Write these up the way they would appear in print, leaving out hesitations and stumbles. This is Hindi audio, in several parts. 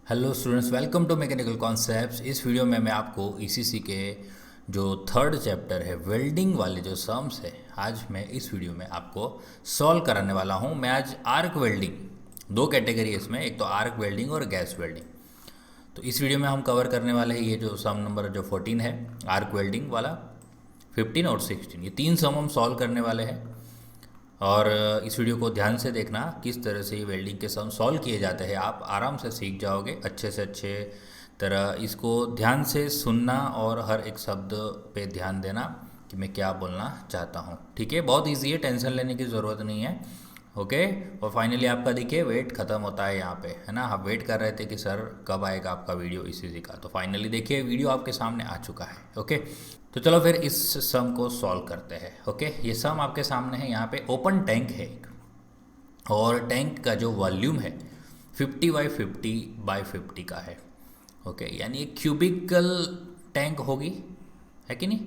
Hello students, welcome to mechanical concepts. इस वीडियो में मैं आपको ईसीसी के जो थर्ड चैप्टर है वेल्डिंग वाले जो सम्स है, आज मैं इस वीडियो में आपको सॉल्व कराने वाला हूं। मैं आज आर्क वेल्डिंग, दो कैटेगरी है इसमें, एक तो आर्क वेल्डिंग और गैस वेल्डिंग। तो इस वीडियो में हम कवर करने वाले हैं ये जो सम नंबर जो 14 है आर्क वेल्डिंग वाला, 15 और 16, ये तीन सम हम सॉल्व करने वाले हैं। और इस वीडियो को ध्यान से देखना, किस तरह से ये वेल्डिंग के सम सॉल्व किए जाते हैं, आप आराम से सीख जाओगे अच्छे से अच्छे तरह। इसको ध्यान से सुनना और हर एक शब्द पे ध्यान देना कि मैं क्या बोलना चाहता हूँ। ठीक है, बहुत इजी है, टेंशन लेने की ज़रूरत नहीं है। ओके। और फाइनली आपका देखिए वेट ख़त्म होता है यहाँ पे, है ना। आप वेट कर रहे थे कि सर कब आएगा आपका वीडियो इसी का, तो फाइनली देखिए वीडियो आपके सामने आ चुका है। ओके, तो चलो फिर इस सम को सॉल्व करते हैं। ओके, ये सम आपके सामने है। यहाँ पे ओपन टैंक है एक, और टैंक का जो वॉल्यूम है 50 बाई 50 का है। ओके, यानी एक क्यूबिकल टैंक होगी, है कि नहीं।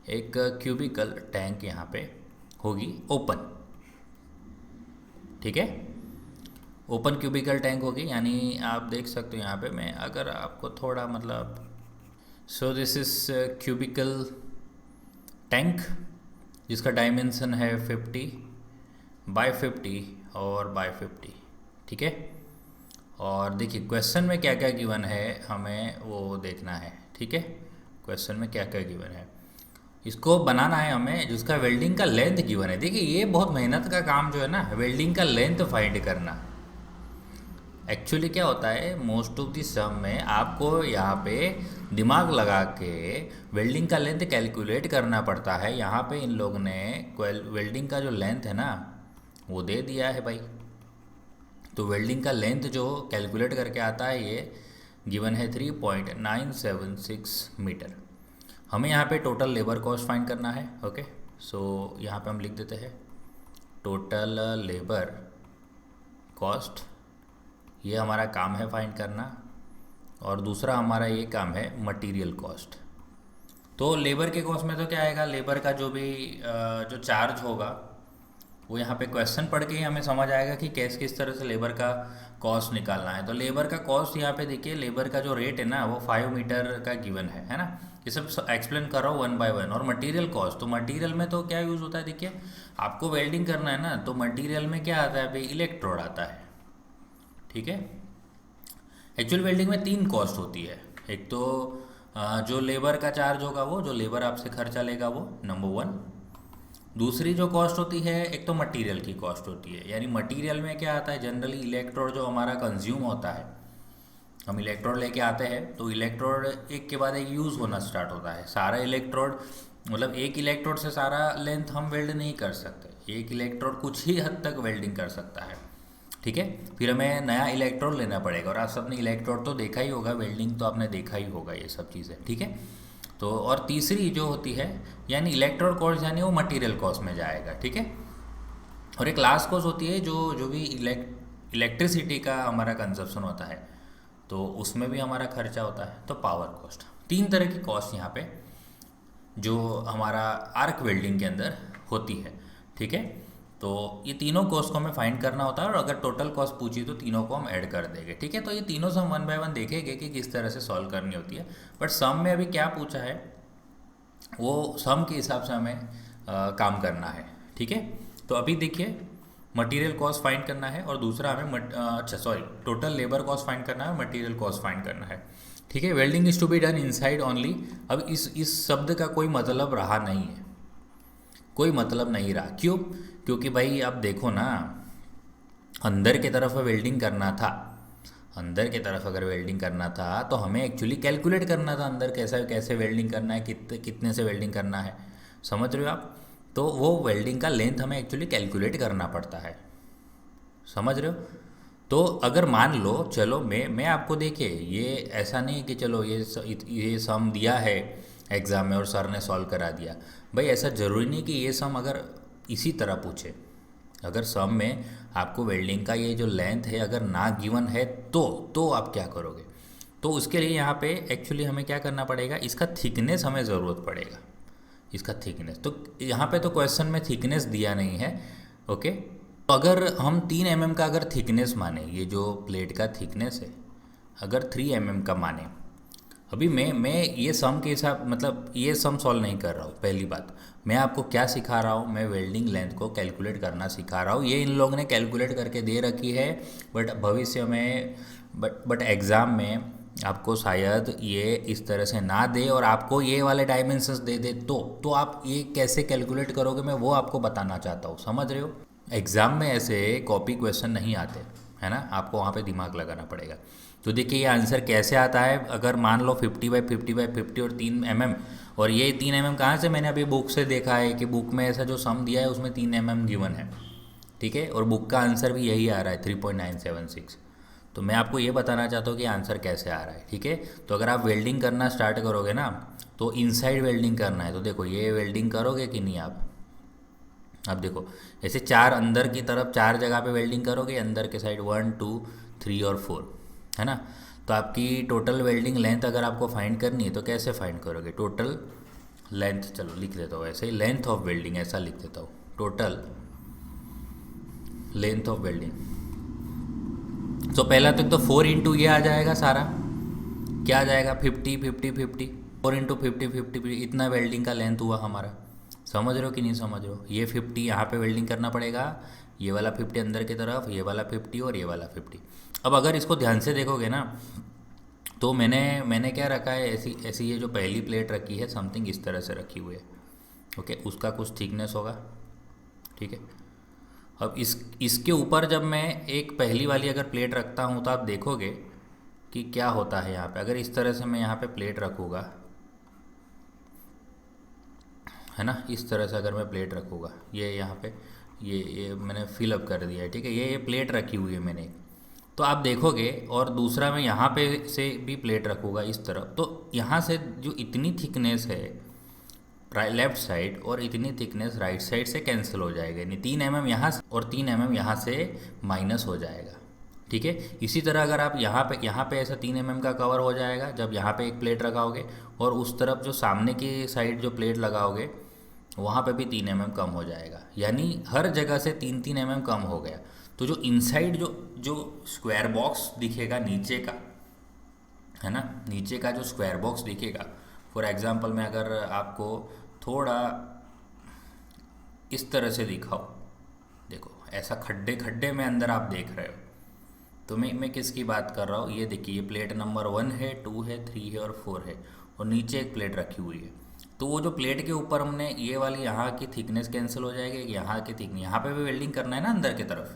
एक क्यूबिकल टैंक यहाँ पे होगी ओपन। ठीक है, ओपन क्यूबिकल टैंक होगी, यानी आप देख सकते हो यहाँ पे, मैं अगर आपको थोड़ा मतलब, so this is cubical tank जिसका डायमेंशन है 50 बाई 50 और बाई 50। ठीक है, और देखिए क्वेश्चन में क्या क्या गिवन है हमें वो देखना है। ठीक है, क्वेश्चन में क्या क्या गिवन है इसको बनाना है हमें, जिसका वेल्डिंग का लेंथ गिवन है। देखिए ये बहुत मेहनत का काम जो है ना, वेल्डिंग का लेंथ फाइंड करना। एक्चुअली क्या होता है, मोस्ट ऑफ द सम में आपको यहाँ पे दिमाग लगा के वेल्डिंग का लेंथ कैलकुलेट करना पड़ता है। यहाँ पे इन लोग ने वेल्डिंग का जो लेंथ है ना वो दे दिया है भाई। तो वेल्डिंग का लेंथ जो कैलकुलेट करके आता है ये गिवन है 3.976 मीटर। हमें यहाँ पे टोटल लेबर कॉस्ट फाइंड करना है। ओके, सो यहाँ पे हम लिख देते हैं टोटल लेबर कॉस्ट, ये हमारा काम है फाइंड करना। और दूसरा हमारा ये काम है मटेरियल कॉस्ट। तो लेबर के कॉस्ट में तो क्या आएगा, लेबर का जो भी जो चार्ज होगा वो यहाँ पे क्वेश्चन पढ़ के ही हमें समझ आएगा कि कैसे किस तरह से लेबर का कॉस्ट निकालना है। तो लेबर का कॉस्ट यहाँ पे देखिए, लेबर का जो रेट है ना वो 5 मीटर का गिवन है ना। ये सब एक्सप्लेन कर रहा हूँ वन बाय वन। और मटेरियल कॉस्ट, तो मटेरियल में तो क्या यूज़ होता है, देखिए आपको वेल्डिंग करना है ना, तो मटेरियल में क्या आता है भाई, इलेक्ट्रोड आता है। ठीक है, एक्चुअल वेल्डिंग में तीन कॉस्ट होती है। एक तो जो लेबर का चार्ज होगा, वो जो लेबर आपसे खर्चा लेगा वो नंबर वन। दूसरी जो कॉस्ट होती है, एक तो मटेरियल की कॉस्ट होती है, यानी मटेरियल में क्या आता है, जनरली इलेक्ट्रोड जो हमारा कंज्यूम होता है, हम इलेक्ट्रोड लेके आते हैं तो इलेक्ट्रोड एक के बाद एक यूज़ होना स्टार्ट होता है। सारा इलेक्ट्रोड मतलब एक इलेक्ट्रोड से सारा लेंथ हम वेल्ड नहीं कर सकते, एक इलेक्ट्रोड कुछ ही हद तक वेल्डिंग कर सकता है। ठीक है, फिर हमें नया इलेक्ट्रोड लेना पड़ेगा। और आप सबने इलेक्ट्रोड तो देखा ही होगा, वेल्डिंग तो आपने देखा ही होगा ये सब चीज़ें। ठीक है, तो और तीसरी जो होती है यानी इलेक्ट्रोड कॉस्ट, यानी वो मटेरियल कॉस्ट में जाएगा। ठीक है, और एक लास्ट कॉस्ट होती है जो जो भी इलेक्ट्रिसिटी का हमारा कंजप्शन होता है, तो उसमें भी हमारा खर्चा होता है, तो पावर कॉस्ट। तीन तरह की कॉस्ट यहाँ पे जो हमारा आर्क वेल्डिंग के अंदर होती है। ठीक है, तो ये तीनों कॉस्ट को हमें फाइंड करना होता है, और अगर टोटल कॉस्ट पूछी तो तीनों को हम ऐड कर देंगे। ठीक है, तो ये तीनों सम वन बाय वन देखेंगे कि किस तरह से सॉल्व करनी होती है। बट सम में अभी क्या पूछा है वो सम के हिसाब से हमें काम करना है। ठीक है, तो अभी देखिए मटेरियल कॉस्ट फाइंड करना है, और दूसरा हमें अच्छा sorry total labour cost find करना है, मटेरियल कॉस्ट फाइंड करना है। ठीक है, welding is to be done inside only. अब इस शब्द का कोई मतलब रहा नहीं है, कोई मतलब नहीं रहा। क्यों, क्योंकि भाई अब देखो ना, अंदर की तरफ वेल्डिंग करना था, अंदर की तरफ अगर वेल्डिंग करना था तो हमें एक्चुअली कैलकुलेट करना था अंदर कैसा कैसे वेल्डिंग करना है, कितने से वेल्डिंग करना है। समझ रहे हो आप, तो वो वेल्डिंग का लेंथ हमें एक्चुअली कैलकुलेट करना पड़ता है। समझ रहे हो, तो अगर मान लो चलो मैं आपको देखिए, ये ऐसा नहीं कि चलो ये सम दिया है एग्ज़ाम में और सर ने सॉल्व करा दिया। भाई ऐसा ज़रूरी नहीं कि ये सम अगर इसी तरह पूछे, अगर सम में आपको वेल्डिंग का ये जो लेंथ है अगर ना गिवन है तो आप क्या करोगे। तो उसके लिए यहाँ पे एक्चुअली हमें क्या करना पड़ेगा, इसका थिकनेस हमें ज़रूरत पड़ेगा, इसका थिकनेस। तो यहाँ पे तो क्वेश्चन में थिकनेस दिया नहीं है। ओके, तो अगर हम 3 mm का अगर थिकनेस माने, ये जो प्लेट का थिकनेस है अगर 3 mm का माने, अभी मैं ये सम के हिसाब मतलब ये सम सॉल्व नहीं कर रहा हूँ। पहली बात, मैं आपको क्या सिखा रहा हूँ, मैं वेल्डिंग लेंथ को कैलकुलेट करना सिखा रहा हूँ। ये इन लोगों ने कैलकुलेट करके दे रखी है, बट भविष्य में बट एग्ज़ाम में आपको शायद ये इस तरह से ना दे और आपको ये वाले डायमेंशंस दे दे, तो आप ये कैसे कैलकुलेट करोगे, मैं वो आपको बताना चाहता हूँ। समझ रहे हो? एग्ज़ाम में ऐसे कॉपी क्वेश्चन नहीं आते, है ना, आपको वहाँ पे दिमाग लगाना पड़ेगा। तो देखिए ये आंसर कैसे आता है, अगर मान लो 50/50/50 और 3 mm, और ये 3 mm कहाँ से, मैंने अभी बुक से देखा है कि बुक में ऐसा जो सम दिया है उसमें 3 mm गिवन है, ठीक है, और बुक का आंसर भी यही आ रहा है 3.976। तो मैं आपको ये बताना चाहता हूँ कि आंसर कैसे आ रहा है, ठीक है। तो अगर आप वेल्डिंग करना स्टार्ट करोगे ना, तो इनसाइड वेल्डिंग करना है, तो देखो ये वेल्डिंग करोगे कि नहीं आप, अब देखो ऐसे 4 अंदर की तरफ 4 जगह पे वेल्डिंग करोगे, अंदर के साइड 1 2 3 और 4, है ना। तो आपकी टोटल वेल्डिंग लेंथ अगर आपको फाइंड करनी है तो कैसे फाइंड करोगे, टोटल लेंथ, चलो लिख देता हूँ ऐसे ही, लेंथ ऑफ वेल्डिंग ऐसा लिख देता हूँ, टोटल लेंथ ऑफ वेल्डिंग। तो पहला तो 4 इंटू ये आ जाएगा सारा, क्या आ जाएगा, 50 50 50, 4 इंटू 50 50, इतना वेल्डिंग का लेंथ हुआ हमारा। समझ रहे हो कि नहीं समझ रहे हो? ये 50 यहाँ पे वेल्डिंग करना पड़ेगा, ये वाला 50 अंदर की तरफ, ये वाला 50 और ये वाला 50। अब अगर इसको ध्यान से देखोगे ना, तो मैंने क्या रखा है, ऐसी ऐसी ये जो पहली प्लेट रखी है समथिंग इस तरह से रखी हुई है, ओके, उसका कुछ थिकनेस होगा, ठीक है। अब इसके ऊपर जब मैं एक पहली वाली अगर प्लेट रखता हूँ तो आप देखोगे कि क्या होता है यहाँ पे। अगर इस तरह से मैं यहाँ पे प्लेट रखूँगा, है ना, इस तरह से अगर मैं प्लेट रखूँगा, ये यहाँ पे ये मैंने फिलअप कर दिया है, ठीक है, ये प्लेट रखी हुई है मैंने, तो आप देखोगे, और दूसरा मैं यहाँ पे से भी प्लेट रखूँगा इस तरफ, तो यहाँ से जो इतनी थिकनेस है लेफ्ट साइड और इतनी थिकनेस राइट साइड से कैंसिल हो जाएगा, यानी 3 mm यहाँ से और 3 mm यहाँ से माइनस हो जाएगा, ठीक है। इसी तरह अगर आप यहाँ पे ऐसा 3 mm का कवर हो जाएगा जब यहाँ पे एक प्लेट लगाओगे, और उस तरफ जो सामने की साइड जो प्लेट लगाओगे वहाँ पे भी 3 mm कम हो जाएगा, यानी हर जगह से 3 3 mm कम हो गया। तो जो इनसाइड जो जो स्क्वायर बॉक्स दिखेगा नीचे का, है ना, नीचे का जो स्क्वायर बॉक्स दिखेगा, फॉर एग्जांपल मैं अगर आपको थोड़ा इस तरह से दिखाऊं, देखो ऐसा खड्डे खड्डे में अंदर आप देख रहे हो, तो मैं किसकी बात कर रहा हूँ, ये देखिए ये प्लेट नंबर 1 है, 2 है, 3 है और 4 है, और नीचे एक प्लेट रखी हुई है। तो वो जो प्लेट के ऊपर हमने ये वाली यहाँ की थिकनेस कैंसिल हो जाएगी, यहाँ की थिकनेस, यहाँ पे भी वेल्डिंग करना है ना अंदर की तरफ,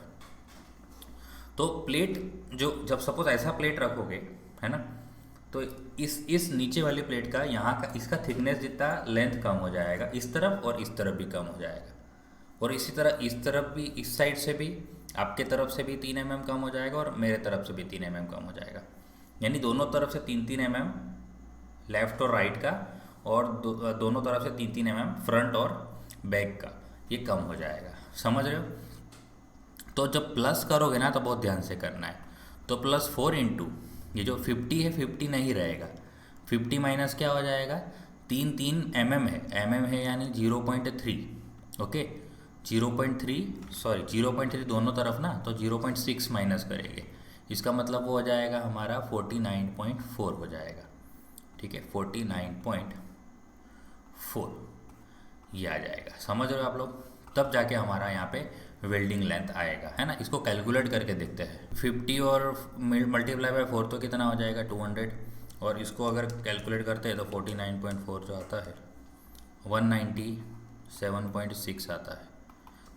तो प्लेट जो जब सपोज ऐसा प्लेट रखोगे, है ना, तो इस नीचे वाली प्लेट का यहाँ का इसका थिकनेस जितना लेंथ कम हो जाएगा, इस तरफ और इस तरफ भी कम हो जाएगा, और इसी तरह इस तरफ भी, इस साइड से भी, आपके तरफ से भी 3 mm कम हो जाएगा और मेरे तरफ से भी 3 mm कम हो जाएगा, यानी दोनों तरफ से 3 3 mm लेफ्ट और राइट का, और दोनों तरफ से 3 3 mm फ्रंट और बैक का, ये कम हो जाएगा। समझ रहे हो? तो जब प्लस करोगे ना तो बहुत ध्यान से करना है, तो +4 इंटू ये जो 50 है 50 नहीं रहेगा, 50 माइनस क्या हो जाएगा, 3 mm है यानी 0.3, ओके, 0.3 सॉरी 0.3 दोनों तरफ ना, तो 0.6 माइनस करेंगे, इसका मतलब वो हो जाएगा हमारा 49.4 हो जाएगा, ठीक है, 49.4 ये आ जाएगा। समझ रहे हो आप लोग? तब जाके हमारा यहाँ पे वेल्डिंग लेंथ आएगा, है ना। इसको कैलकुलेट करके देखते हैं, 50 और मल्टीप्लाई बाय 4 तो कितना हो जाएगा 200, और इसको अगर कैलकुलेट करते हैं तो 49.4 जो आता है 197.6 आता है,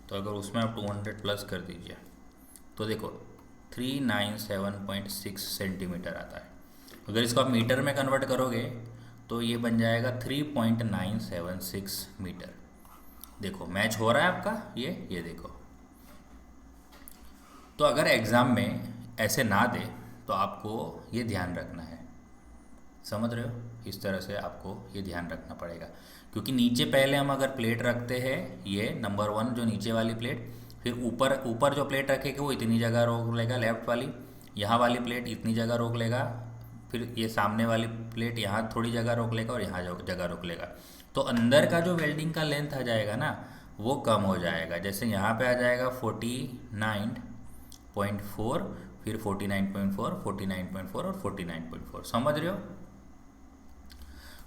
तो अगर उसमें आप 200 प्लस कर दीजिए तो देखो 397.6 सेंटीमीटर आता है। अगर इसको आप मीटर में कन्वर्ट करोगे तो ये बन जाएगा 3.976 मीटर। देखो मैच हो रहा है आपका, ये देखो। तो अगर एग्ज़ाम में ऐसे ना दे तो आपको ये ध्यान रखना है, समझ रहे हो, इस तरह से आपको ये ध्यान रखना पड़ेगा, क्योंकि नीचे पहले हम अगर प्लेट रखते हैं, ये नंबर 1 जो नीचे वाली प्लेट, फिर ऊपर जो प्लेट रखेगा वो इतनी जगह रोक लेगा लेफ़्ट वाली, यहाँ वाली प्लेट इतनी जगह रोक लेगा, फिर ये सामने वाली प्लेट यहाँ थोड़ी जगह रोक लेगा और यहाँ जगह रोक लेगा, तो अंदर का जो वेल्डिंग का लेंथ आ जाएगा ना वो कम हो जाएगा। जैसे यहाँ पे आ जाएगा 49.4, फिर 49.4, 49.4 और 49.4, समझ रहे हो।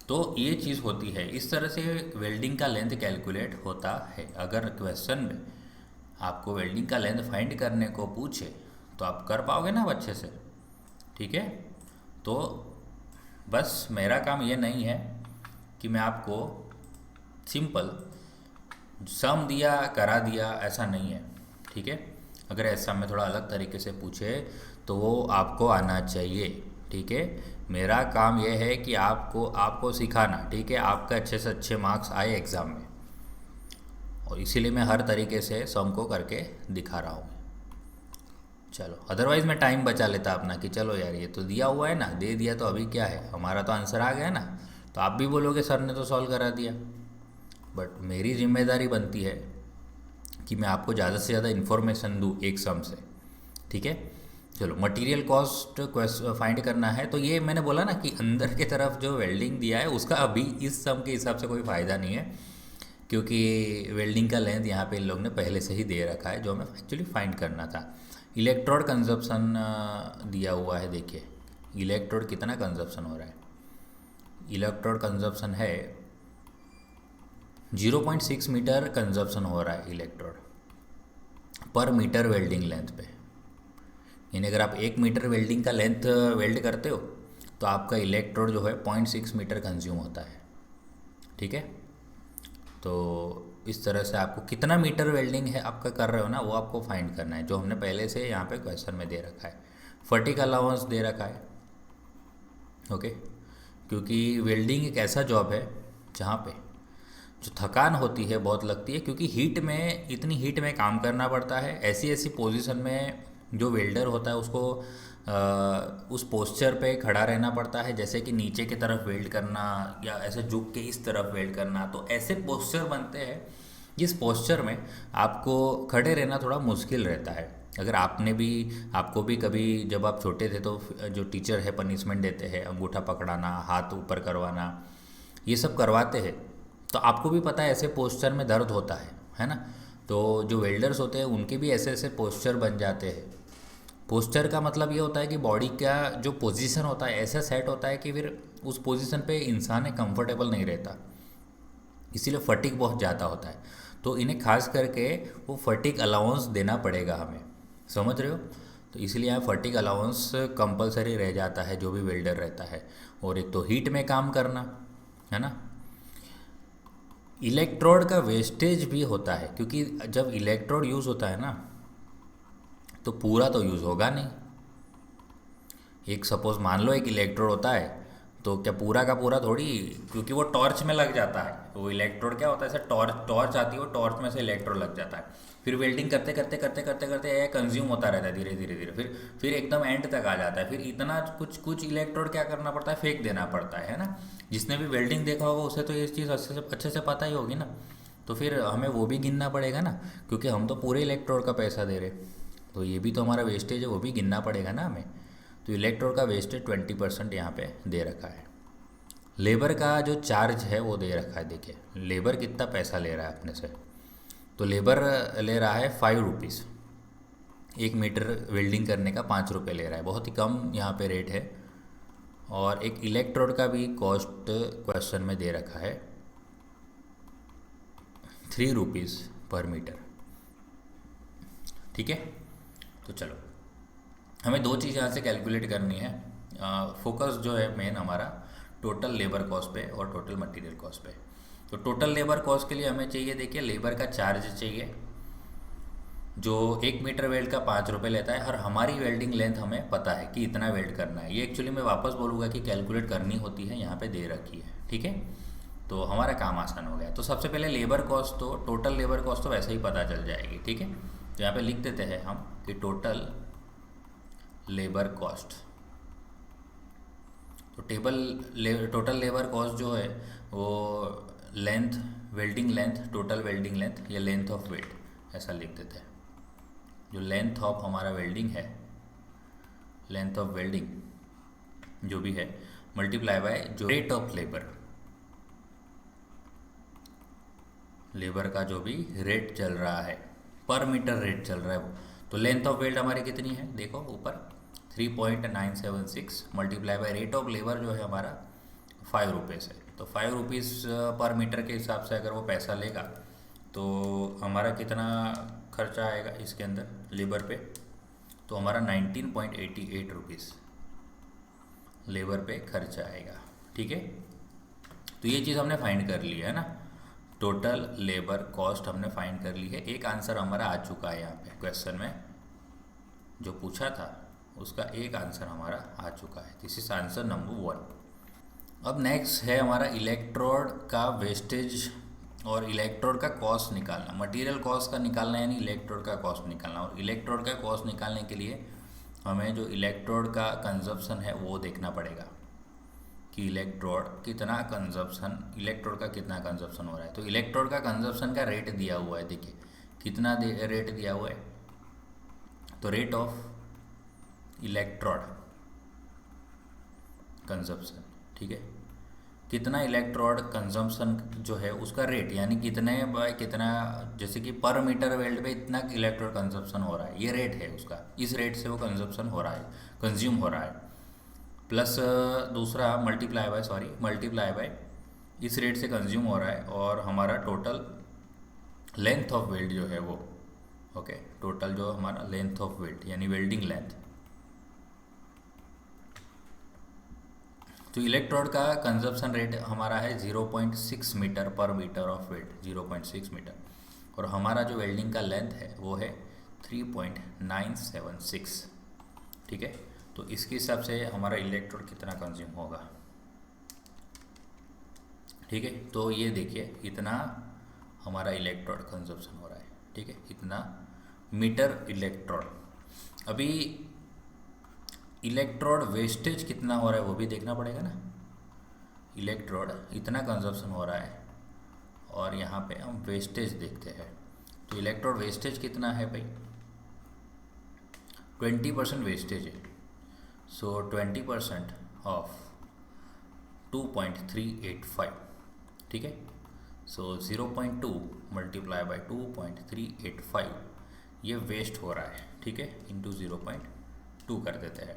तो ये चीज़ होती है, इस तरह से वेल्डिंग का लेंथ कैलकुलेट होता है। अगर क्वेश्चन में आपको वेल्डिंग का लेंथ फाइंड करने को पूछे तो आप कर पाओगे ना अच्छे से, ठीक है। तो बस मेरा काम ये नहीं है कि मैं आपको सिंपल सम दिया करा दिया, ऐसा नहीं है, ठीक है। अगर ऐसा में थोड़ा अलग तरीके से पूछे तो वो आपको आना चाहिए, ठीक है। मेरा काम ये है कि आपको सिखाना, ठीक है, आपके अच्छे से अच्छे मार्क्स आए एग्ज़ाम में, और इसीलिए मैं हर तरीके से सम को करके दिखा रहा हूँ। चलो, अदरवाइज़ मैं टाइम बचा लेता अपना कि चलो यार ये तो दिया हुआ है ना, दे दिया तो अभी क्या है, हमारा तो आंसर आ गया ना, तो आप भी बोलोगे सर ने तो सॉल्व करा दिया। बट मेरी जिम्मेदारी बनती है कि मैं आपको ज़्यादा से ज़्यादा इन्फॉर्मेशन दूँ एक सम से, ठीक है। चलो, मटेरियल कॉस्ट फाइंड करना है, तो ये मैंने बोला ना कि अंदर की तरफ जो वेल्डिंग दिया है उसका अभी इस सम के हिसाब से कोई फ़ायदा नहीं है, क्योंकि वेल्डिंग का लेंथ यहाँ पे इन लोग ने पहले से ही दे रखा है जो हमें एक्चुअली फाइंड करना था। इलेक्ट्रोड कंजप्शन दिया हुआ है, देखिए इलेक्ट्रोड कितना कंजप्शन हो रहा है। इलेक्ट्रोड कंजप्शन है 0.6 मीटर कंजप्शन हो रहा है इलेक्ट्रोड पर मीटर वेल्डिंग लेंथ पे। यानी अगर आप 1 मीटर वेल्डिंग का लेंथ वेल्ड करते हो तो आपका इलेक्ट्रोड जो है 0.6 मीटर कंज्यूम होता है, ठीक है। तो इस तरह से आपको कितना मीटर वेल्डिंग है आपका कर रहे हो ना, वो आपको फाइंड करना है, जो हमने पहले से यहाँ पे क्वेश्चन में दे रखा है। फटीग अलाउंस दे रखा है, ओके, क्योंकि वेल्डिंग एक ऐसा जॉब है जहाँ पे जो थकान होती है बहुत लगती है, क्योंकि हीट में, इतनी हीट में काम करना पड़ता है। ऐसी ऐसी पोजीशन में जो वेल्डर होता है उसको उस पोस्चर पे खड़ा रहना पड़ता है, जैसे कि नीचे की तरफ वेल्ड करना या ऐसे झुक के इस तरफ वेल्ड करना। तो ऐसे पोस्चर बनते हैं जिस पोस्चर में आपको खड़े रहना थोड़ा मुश्किल रहता है। अगर आपको भी कभी जब आप छोटे थे तो जो टीचर है पनिशमेंट देते हैं, अंगूठा पकड़ाना, हाथ ऊपर करवाना, ये सब करवाते हैं, तो आपको भी पता है ऐसे पोस्चर में दर्द होता है ना। तो जो वेल्डर्स होते हैं उनके भी ऐसे ऐसे पोस्चर बन जाते हैं। पोस्चर का मतलब ये होता है कि बॉडी का जो पोजीशन होता है ऐसा सेट होता है कि फिर उस पोजीशन पे इंसान कंफर्टेबल नहीं रहता, इसीलिए फटीग बहुत ज़्यादा होता है। तो इन्हें खास करके वो फटीग अलाउंस देना पड़ेगा हमें, समझ रहे हो। तो इसलिए यहाँ फटीग अलाउंस कंपलसरी रह जाता है जो भी वेल्डर रहता है। और एक तो हीट में काम करना है ना। इलेक्ट्रोड का वेस्टेज भी होता है, क्योंकि जब इलेक्ट्रोड यूज़ होता है ना तो पूरा तो यूज़ होगा नहीं। एक सपोज मान लो एक इलेक्ट्रोड होता है, तो क्या पूरा का पूरा थोड़ी, क्योंकि वो टॉर्च में लग जाता है। वो इलेक्ट्रोड क्या होता है, ऐसे टॉर्च आती है, वो टॉर्च में से इलेक्ट्रोड लग जाता है। फिर वेल्डिंग करते करते करते करते करते ये कंज्यूम होता रहता है धीरे धीरे धीरे, फिर एकदम एंड तक आ जाता है। फिर इतना कुछ इलेक्ट्रोड क्या करना पड़ता है, फेंक देना पड़ता है ना। जिसने भी वेल्डिंग देखा होगा उसे तो ये चीज़ अच्छे से पता ही होगी ना। तो फिर हमें वो भी गिनना पड़ेगा ना, क्योंकि हम तो पूरे इलेक्ट्रोड का पैसा दे रहे, तो ये भी तो हमारा वेस्टेज है, वो भी गिनना पड़ेगा ना हमें। तो इलेक्ट्रोड का वेस्टेज 20% यहाँ पे दे रखा है। लेबर का जो चार्ज है वो दे रखा है, देखिए लेबर कितना पैसा ले रहा है अपने से। तो लेबर ले रहा है 5 रुपीज़, 1 मीटर वेल्डिंग करने का 5 रुपये ले रहा है, बहुत ही कम यहाँ पे रेट है। और एक इलेक्ट्रोड का भी कॉस्ट क्वेश्चन में दे रखा है 3 रुपीज़ पर मीटर, ठीक है। तो चलो, हमें दो चीज़ यहाँ से कैलकुलेट करनी है। फोकस जो है मेन हमारा टोटल लेबर कॉस्ट पे और टोटल मटेरियल कॉस्ट पे। तो टोटल लेबर कॉस्ट के लिए हमें चाहिए, देखिए लेबर का चार्ज चाहिए जो 1 मीटर वेल्ड का 5 रुपये लेता है। और हमारी वेल्डिंग लेंथ हमें पता है कि इतना वेल्ड करना है। ये एक्चुअली मैं वापस बोलूँगा कि कैलकुलेट करनी होती है, यहाँ पे दे रखी है, ठीक है। तो हमारा काम आसान हो गया। तो सबसे पहले लेबर कॉस्ट, तो टोटल लेबर कॉस्ट तो वैसे ही पता चल जाएगी, ठीक है। तो यहाँ पे लिख देते हैं हम कि टोटल लेबर कॉस्ट। तो टोटल लेबर कॉस्ट जो है वो length, welding length, total welding length या लेंथ ऑफ वेल्ड, ऐसा लिख देते हैं। जो लेंथ ऑफ हमारा वेल्डिंग है, लेंथ ऑफ वेल्डिंग जो भी है, मल्टीप्लाई बाय जो रेट ऑफ लेबर का जो भी रेट चल रहा है, पर मीटर रेट चल रहा है। तो लेंथ ऑफ वेल्ड हमारी कितनी है, देखो ऊपर 3.976 multiply by rate of labour जो है हमारा 5 रुपीज़ है। तो 5 रुपीज़ पर मीटर के हिसाब से अगर वो पैसा लेगा तो हमारा कितना खर्चा आएगा इसके अंदर लेबर पे, तो हमारा 19.88 रुपीज़ लेबर पे खर्चा आएगा। ठीक है, तो ये चीज़ हमने फाइंड कर ली है ना, टोटल लेबर कॉस्ट हमने फाइंड कर ली है। एक आंसर हमारा आ चुका है यहाँ पे क्वेश्चन में जो पूछा था उसका एक आंसर हमारा आ चुका है। This is answer number 1। अब नेक्स्ट है हमारा इलेक्ट्रोड का वेस्टेज और इलेक्ट्रोड का कॉस्ट निकालना। मटेरियल कॉस्ट का निकालना यानी इलेक्ट्रोड का कॉस्ट निकालना। और इलेक्ट्रोड का कॉस्ट निकालने के लिए हमें जो इलेक्ट्रोड का कंजप्शन है वो देखना पड़ेगा कि इलेक्ट्रोड का कितना कंजप्शन हो रहा है। तो इलेक्ट्रोड का कंजप्शन का रेट दिया हुआ है, देखिए कितना रेट दिया हुआ है। तो रेट ऑफ इलेक्ट्रोड कंजप्शन, ठीक है, कितना इलेक्ट्रोड कंजम्पशन जो है उसका रेट, यानी कितने बाय कितना, जैसे कि पर मीटर वेल्ड पे इतना इलेक्ट्रोड कंजप्शन हो रहा है, ये रेट है उसका, इस रेट से वो कंजप्शन हो रहा है, कंज्यूम हो रहा है। प्लस दूसरा मल्टीप्लाई बाय इस रेट से कंज्यूम हो रहा है, और हमारा टोटल लेंथ ऑफ वेल्ड जो है वो, ओके, टोटल जो हमारा लेंथ ऑफ वेल्ड यानी वेल्डिंग लेंथ। तो इलेक्ट्रोड का कंजप्शन रेट हमारा है 0.6 मीटर पर मीटर ऑफ वेल्ड, 0.6 मीटर, और हमारा जो वेल्डिंग का लेंथ है वो है 3.976। ठीक है, तो इसके हिसाब से हमारा इलेक्ट्रोड कितना कंज्यूम होगा। ठीक है, तो ये देखिए इतना हमारा इलेक्ट्रोड कंजप्शन हो रहा है। ठीक है, इतना मीटर इलेक्ट्रोड। अभी इलेक्ट्रोड वेस्टेज कितना हो रहा है वो भी देखना पड़ेगा ना। इलेक्ट्रोड इतना कंजप्शन हो रहा है और यहाँ पे हम वेस्टेज देखते हैं। तो इलेक्ट्रोड वेस्टेज कितना है भाई, 20% वेस्टेज है। सो 20% ऑफ 2.385, ठीक है। सो 0.2 मल्टीप्लाई बाई 2.385 ये वेस्ट हो रहा है। ठीक है, इंटू 0.2 कर देते हैं,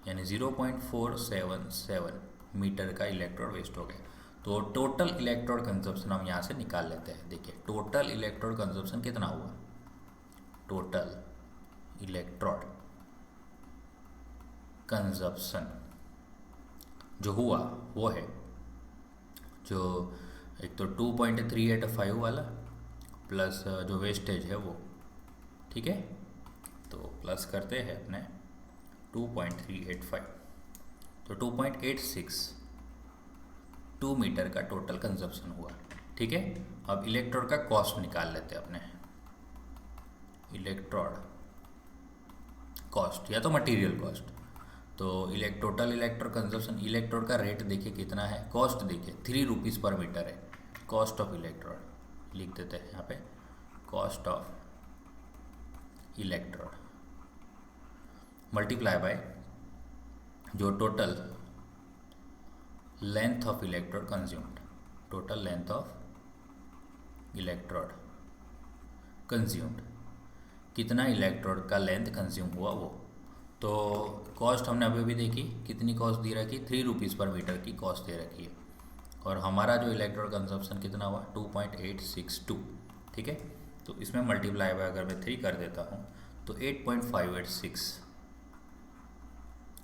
यानी 0.477 मीटर का इलेक्ट्रोड वेस्ट हो गया। तो टोटल इलेक्ट्रोड कंजप्शन हम यहाँ से निकाल लेते हैं। देखिए टोटल इलेक्ट्रोड कंजप्शन कितना हुआ, टोटल इलेक्ट्रोड कंजप्शन जो हुआ वो है, जो एक तो 2.385 वाला प्लस जो वेस्टेज है वो, ठीक है, तो प्लस करते हैं अपने 2.385, तो 2.862 मीटर का टोटल कंजप्शन हुआ। ठीक है, अब इलेक्ट्रोड का कॉस्ट निकाल लेते हैं अपने, इलेक्ट्रोड कॉस्ट या तो मटेरियल कॉस्ट। तो टोटल इलेक्ट्रोड कंजप्शन, इलेक्ट्रोड का रेट देखिए कितना है, कॉस्ट देखिए 3 रुपीज़ पर मीटर है, कॉस्ट ऑफ इलेक्ट्रोड लिख देते हैं यहाँ पे, cost of electrode multiply by जो total length of electrode consumed, total length of electrode consumed, कितना इलेक्ट्रोड का लेंथ कंज्यूम हुआ वो। तो कॉस्ट हमने अभी भी देखी, कितनी कॉस्ट दे रखी, 3 रुपीज़ पर मीटर की कॉस्ट दे रखी है, और हमारा जो इलेक्ट्रोड कंजप्शन कितना हुआ 2.862। ठीक है, तो इसमें मल्टीप्लाई बाय अगर मैं 3 कर देता हूँ तो 8.586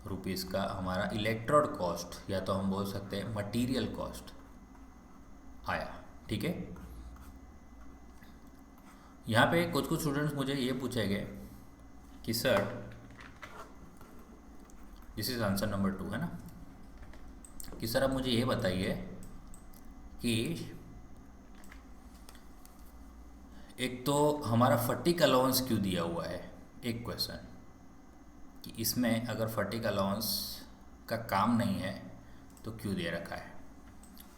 रुपीज़ का हमारा इलेक्ट्रोड कॉस्ट, या तो हम बोल सकते हैं मटेरियल कॉस्ट आया। ठीक है, यहाँ पे कुछ स्टूडेंट्स मुझे ये पूछेंगे कि sir this is answer number 2 है ना, कि सर आप मुझे ये बताइए कि एक तो हमारा फटीक अलाउंस क्यों दिया हुआ है, एक क्वेश्चन कि इसमें अगर फटीक अलाउंस का काम नहीं है तो क्यों दे रखा है।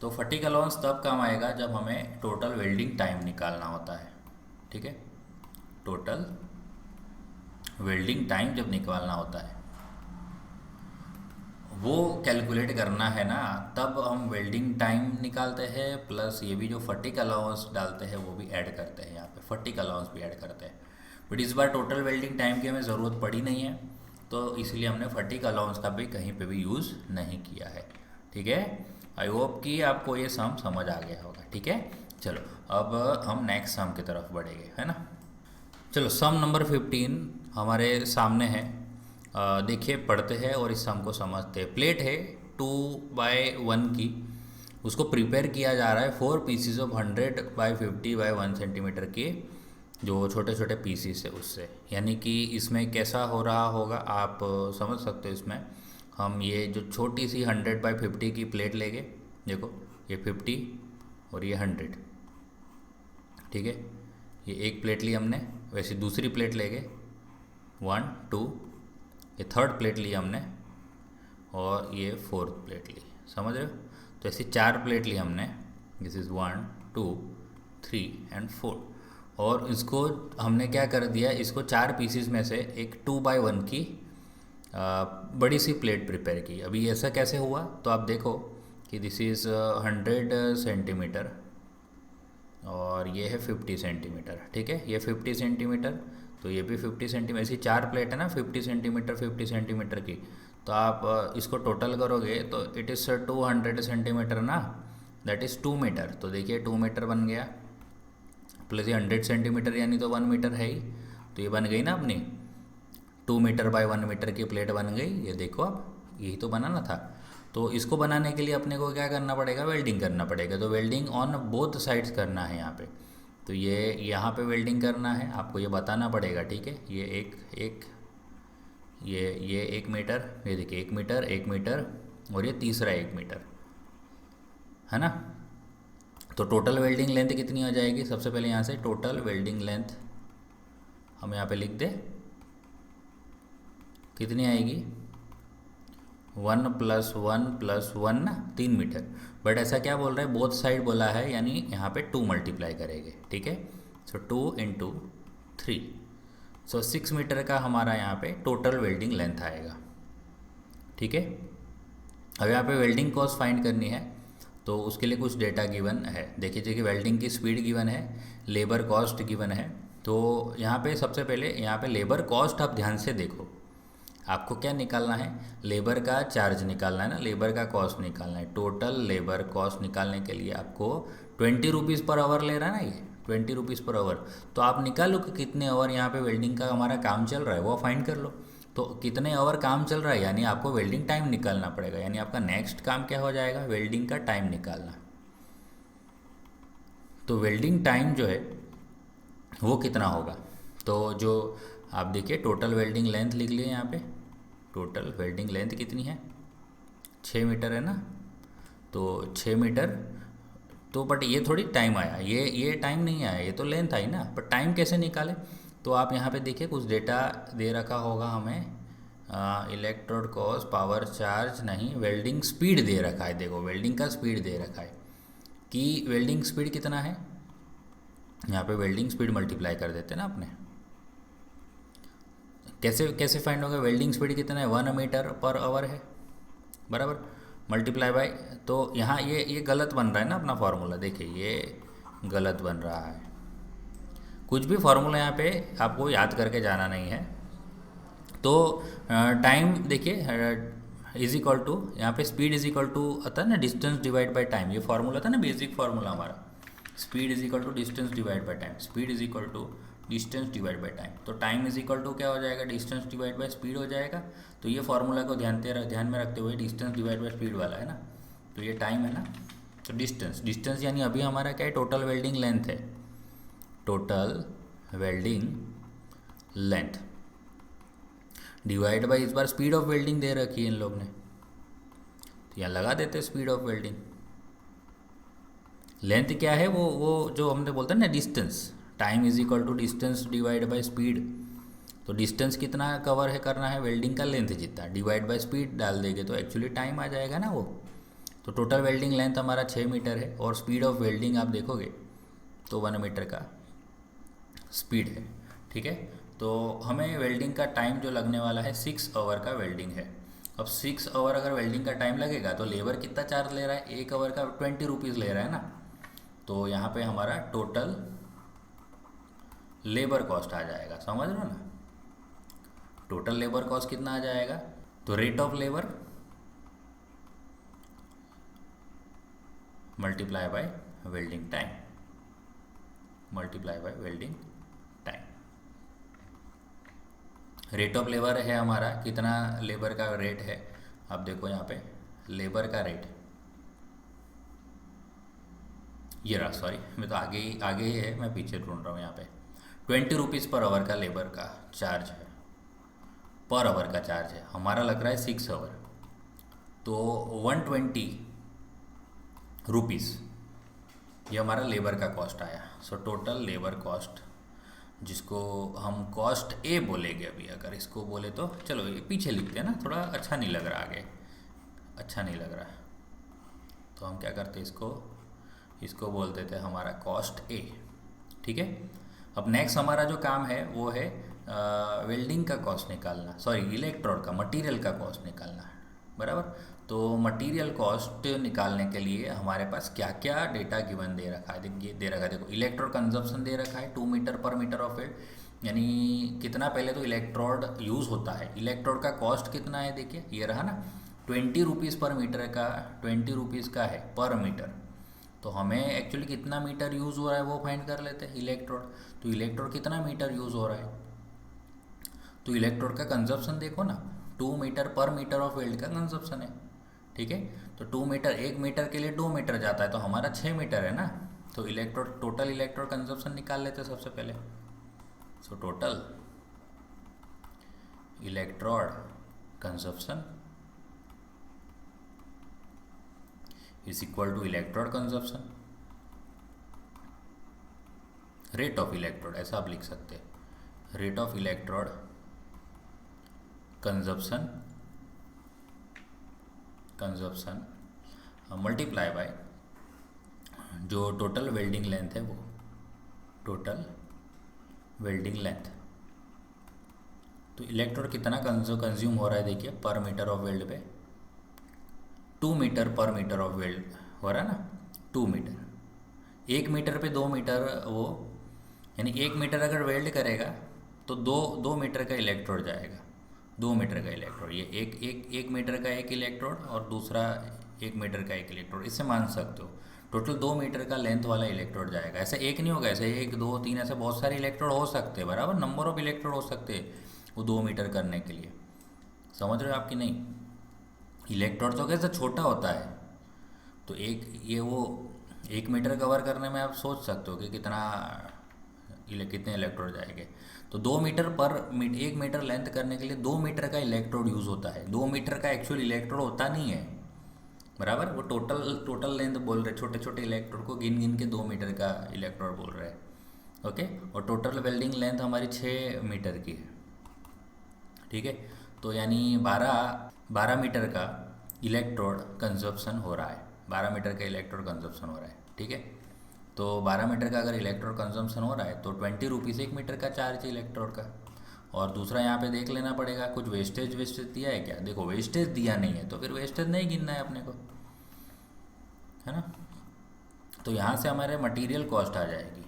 तो फटीक अलाउंस तब काम आएगा जब हमें टोटल वेल्डिंग टाइम निकालना होता है। ठीक है, टोटल वेल्डिंग टाइम जब निकालना होता है वो कैलकुलेट करना है ना, तब हम वेल्डिंग टाइम निकालते हैं, प्लस ये भी जो फटीक अलाउंस डालते हैं वो भी ऐड करते हैं, यहाँ पे फटीक अलाउंस भी ऐड करते हैं। बट इस बार टोटल वेल्डिंग टाइम की हमें ज़रूरत पड़ी नहीं है, तो इसलिए हमने फटीग अलाउंस का भी कहीं पे भी यूज़ नहीं किया है। ठीक है, आई होप कि आपको ये सम समझ आ गया होगा। ठीक है, चलो अब हम नेक्स्ट सम की तरफ बढ़ेंगे, है ना। चलो सम नंबर 15 हमारे सामने है। देखिए पढ़ते हैं और इस सम को समझते हैं। प्लेट है 2/1 की, उसको प्रिपेयर किया जा रहा है 4 पीसीज ऑफ 100/50/1 सेंटीमीटर के, जो छोटे छोटे पीसीस है उससे। यानी कि इसमें कैसा हो रहा होगा आप समझ सकते हो। इसमें हम ये जो छोटी सी 100/50 की प्लेट लेंगे, देखो ये 50 और ये 100, ठीक है। ये एक प्लेट ली हमने, वैसे दूसरी प्लेट लेंगे 1 2, ये थर्ड प्लेट ली हमने और ये फोर्थ प्लेट ली, समझ रहे हो। तो ऐसी 4 प्लेट ली हमने, दिस इज़ 1 2 3 एंड 4। और इसको हमने क्या कर दिया, इसको 4 पीसीस में से एक 2/1 की बड़ी सी प्लेट प्रिपेयर की। अभी ऐसा कैसे हुआ, तो आप देखो कि दिस इज़ 100 सेंटीमीटर और ये है 50 सेंटीमीटर। ठीक है, ये 50 सेंटीमीटर, तो ये भी 50 सेंटीमीटर। ऐसी 4 प्लेट है ना 50 सेंटीमीटर 50 सेंटीमीटर की, तो आप इसको टोटल करोगे तो इट इज़ 200 सेंटीमीटर ना, दैट इज़ 2 मीटर। तो देखिए 2 मीटर बन गया, प्लस ये 100 सेंटीमीटर यानी तो 1 मीटर है ही। तो ये बन गई ना अपनी 2 मीटर बाय 1 मीटर की प्लेट बन गई। ये देखो आप, यही तो बनाना था। तो इसको बनाने के लिए अपने को क्या करना पड़ेगा, वेल्डिंग करना पड़ेगा। तो वेल्डिंग ऑन बोथ साइड्स करना है यहाँ पे। तो ये यहाँ पे वेल्डिंग करना है, आपको ये बताना पड़ेगा। ठीक है, ये ये 1 मीटर, ये देखिए 1 मीटर 1 मीटर और ये तीसरा 1 मीटर, है ना। तो टोटल वेल्डिंग लेंथ कितनी हो जाएगी, सबसे पहले यहाँ से टोटल वेल्डिंग लेंथ हम यहाँ पे लिख दे, कितनी आएगी 1 + 1 + 1 ना, 3 मीटर। बट ऐसा क्या बोल रहा है, बोथ साइड बोला है, यानी यहाँ पे 2 मल्टीप्लाई करेंगे। ठीक है, सो 2 × 3, सो 6 मीटर का हमारा यहाँ पे टोटल वेल्डिंग लेंथ आएगा। ठीक है, अब यहाँ पे वेल्डिंग कॉस्ट फाइंड करनी है, तो उसके लिए कुछ डेटा गिवन है। देखिए कि वेल्डिंग की स्पीड गिवन है, लेबर कॉस्ट गिवन है। तो यहाँ पे सबसे पहले यहाँ पे लेबर कॉस्ट आप ध्यान से देखो, आपको क्या निकालना है, लेबर का चार्ज निकालना है ना, लेबर का कॉस्ट निकालना है। टोटल लेबर कॉस्ट निकालने के लिए आपको 20 रुपीज़ पर आवर ले रहा है ना, ये 20 रुपीज़ पर आवर। तो आप निकालो कि कितने आवर यहाँ पे वेल्डिंग का हमारा काम चल रहा है, वो फाइंड कर लो। तो कितने आवर काम चल रहा है, यानी आपको वेल्डिंग टाइम निकालना पड़ेगा। यानी आपका नेक्स्ट काम क्या हो जाएगा, वेल्डिंग का टाइम निकालना। तो वेल्डिंग टाइम जो है वो कितना होगा, तो जो आप देखिए टोटल वेल्डिंग लेंथ लिख लिए यहाँ पे। टोटल वेल्डिंग लेंथ कितनी है, 6 मीटर है ना। तो 6 मीटर, तो बट ये थोड़ी टाइम आया, ये टाइम नहीं आया, ये तो लेंथ आई ना। पर टाइम कैसे निकाले, तो आप यहाँ पे देखिए कुछ डेटा दे रखा होगा हमें, इलेक्ट्रोड कॉस्ट पावर चार्ज नहीं, वेल्डिंग स्पीड दे रखा है। देखो वेल्डिंग का स्पीड दे रखा है कि वेल्डिंग स्पीड कितना है, यहाँ पे वेल्डिंग स्पीड मल्टीप्लाई कर देते हैं ना अपने। कैसे फाइंड होगा, वेल्डिंग स्पीड कितना है 1 मीटर पर आवर है, बराबर, मल्टीप्लाई बाय। तो यहाँ ये गलत बन रहा है ना अपना फार्मूला, देखिए ये गलत बन रहा है। कुछ भी फार्मूला यहाँ पे आपको याद करके जाना नहीं है। तो टाइम देखिए इज इक्वल टू, यहाँ पे स्पीड इज इक्वल टू आता है ना डिस्टेंस डिवाइड बाय टाइम। ये फार्मूला था ना बेसिक फार्मूला हमारा, speed is equal to distance divide by time. Speed is equal to distance divide by time. तो टाइम इज इक्वल टू क्या हो जाएगा, डिस्टेंस डिवाइड बाय स्पीड हो जाएगा। तो ये फार्मूला को ध्यान में रखते हुए डिस्टेंस डिवाइड बाय स्पीड वाला है ना, तो ये टाइम है ना। तो डिस्टेंस यानी अभी हमारा क्या है, टोटल वेल्डिंग लेंथ है, total welding length divide by इस बार स्पीड ऑफ वेल्डिंग दे रखी है इन लोग ने, तो यहाँ लगा देते स्पीड ऑफ वेल्डिंग। लेंथ क्या है, वो जो हमने बोलते हैं ना distance, time is equal to distance divide by speed. तो डिस्टेंस कितना कवर है करना है, वेल्डिंग का लेंथ जितना, डिवाइड बाय स्पीड डाल देंगे तो एक्चुअली टाइम आ जाएगा ना वो। तो टोटल वेल्डिंग लेंथ हमारा 6 मीटर है और स्पीड ऑफ वेल्डिंग आप देखोगे तो 1 मीटर का स्पीड है। ठीक है, तो हमें वेल्डिंग का टाइम जो लगने वाला है 6 आवर का वेल्डिंग है। अब 6 आवर अगर वेल्डिंग का टाइम लगेगा तो लेबर कितना चार्ज ले रहा है, 1 आवर का 20 रुपीज़ ले रहा है ना। तो यहाँ पे हमारा टोटल लेबर कॉस्ट आ जाएगा, समझ रहे हो ना। टोटल लेबर कॉस्ट कितना आ जाएगा, तो rate of labour multiply by welding time, multiply by welding time. Rate of labour है हमारा, कितना लेबर का रेट है, अब देखो यहाँ पे लेबर का रेट ये रहा, सॉरी मैं तो आगे ही है, मैं पीछे ढूंढ रहा हूँ। यहाँ पे 20 रुपीज़ पर आवर का लेबर का चार्ज है, पर आवर का चार्ज है, हमारा लग रहा है 6 आवर, तो 120 रुपीज़ ये हमारा लेबर का कॉस्ट आया। सो टोटल लेबर कॉस्ट, जिसको हम कॉस्ट ए बोलेंगे अभी, अगर इसको बोले तो चलो ये पीछे लिखते हैं ना, थोड़ा अच्छा नहीं लग रहा, आगे अच्छा नहीं लग रहा, तो हम क्या करते इसको बोल देते हैं हमारा कॉस्ट ए, ठीक है। अब नेक्स्ट हमारा जो काम है वो है वेल्डिंग का कॉस्ट निकालना, सॉरी इलेक्ट्रोड का, मटेरियल का कॉस्ट निकालना, बराबर। तो मटेरियल कॉस्ट निकालने के लिए हमारे पास क्या क्या डेटा गिवन दे रखा है, दे रखा है देखो, इलेक्ट्रोड कंजप्शन दे रखा है 2 मीटर पर मीटर ऑफ वेट, यानी कितना, पहले तो इलेक्ट्रोड यूज़ होता है, इलेक्ट्रोड का कॉस्ट कितना है, देखिए ये रहा ना 20 रुपीज़ पर मीटर का, 20 रुपीज़ का है पर मीटर, तो हमें एक्चुअली कितना मीटर यूज़ हो रहा है वो फाइंड कर लेते हैं इलेक्ट्रोड। तो इलेक्ट्रोड कितना मीटर यूज़ हो रहा है, तो इलेक्ट्रोड का कंजप्शन देखो ना, 2 मीटर पर मीटर ऑफ वेल्ड का कंजप्शन है, ठीक है। तो 2 मीटर, 1 मीटर के लिए 2 मीटर जाता है, तो हमारा 6 मीटर है ना, तो इलेक्ट्रोड, टोटल इलेक्ट्रोड कंजप्शन निकाल लेते हैं सबसे पहले। So total electrode consumption is equal to electrode consumption, rate of electrode, ऐसा आप लिख सकते हैं, rate of electrode consumption multiply by जो टोटल वेल्डिंग लेंथ है, वो टोटल वेल्डिंग लेंथ। तो इलेक्ट्रोड कितना कंज्यूम हो रहा है, देखिए पर मीटर ऑफ वेल्ड पे 2 मीटर पर मीटर ऑफ वेल्ड हो रहा है ना, 2 मीटर, 1 मीटर पे 2 मीटर, वो यानी 1 मीटर अगर वेल्ड करेगा तो 2 मीटर का इलेक्ट्रोड जाएगा, 2 मीटर का इलेक्ट्रोड, ये एक मीटर का एक इलेक्ट्रोड और दूसरा 1 मीटर का एक इलेक्ट्रोड, इससे मान सकते हो टोटल 2 मीटर का लेंथ वाला इलेक्ट्रोड जाएगा। ऐसे एक नहीं होगा, ऐसे 1 2 3 ऐसे बहुत सारे इलेक्ट्रोड हो सकते हैं, बराबर नंबर ऑफ इलेक्ट्रोड हो सकते हैं वो 2 मीटर करने के लिए, समझ रहे हो आपकी नहीं। इलेक्ट्रोड तो कैसे छोटा होता है, तो ये वो 1 मीटर कवर करने में आप सोच सकते हो कि कितने इलेक्ट्रोड जाएंगे। तो 2 मीटर पर 1 मीटर लेंथ करने के लिए 2 मीटर का इलेक्ट्रोड यूज़ होता है, 2 मीटर का एक्चुअल इलेक्ट्रोड होता नहीं है, बराबर, वो टोटल लेंथ बोल रहे, छोटे छोटे इलेक्ट्रोड को गिन गिन के 2 मीटर का इलेक्ट्रोड बोल रहे हैं, ओके। और टोटल वेल्डिंग लेंथ हमारी 6 मीटर की है, ठीक है। तो यानी 12 मीटर का इलेक्ट्रोड कंजप्शन हो रहा है, 12 मीटर का इलेक्ट्रोड कंजप्शन हो रहा है, ठीक है। तो 12 मीटर का अगर इलेक्ट्रोड कंजम्पशन हो रहा है तो 20 रुपीज़ 1 मीटर का चार्ज है इलेक्ट्रोड का। और दूसरा यहाँ पे देख लेना पड़ेगा कुछ वेस्टेज दिया है क्या, देखो वेस्टेज दिया नहीं है तो फिर वेस्टेज नहीं गिनना है अपने को, है ना। तो यहाँ से हमारे मटेरियल कॉस्ट आ जाएगी,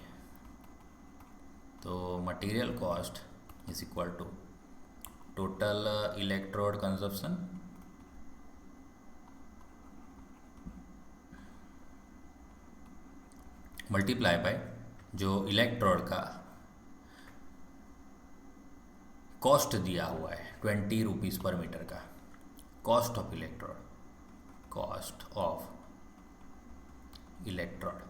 तो material cost is equal to total electrode consumption multiply by जो इलेक्ट्रोड का कॉस्ट दिया हुआ है 20 रुपीज़ पर मीटर का, cost of electrode, cost of electrode.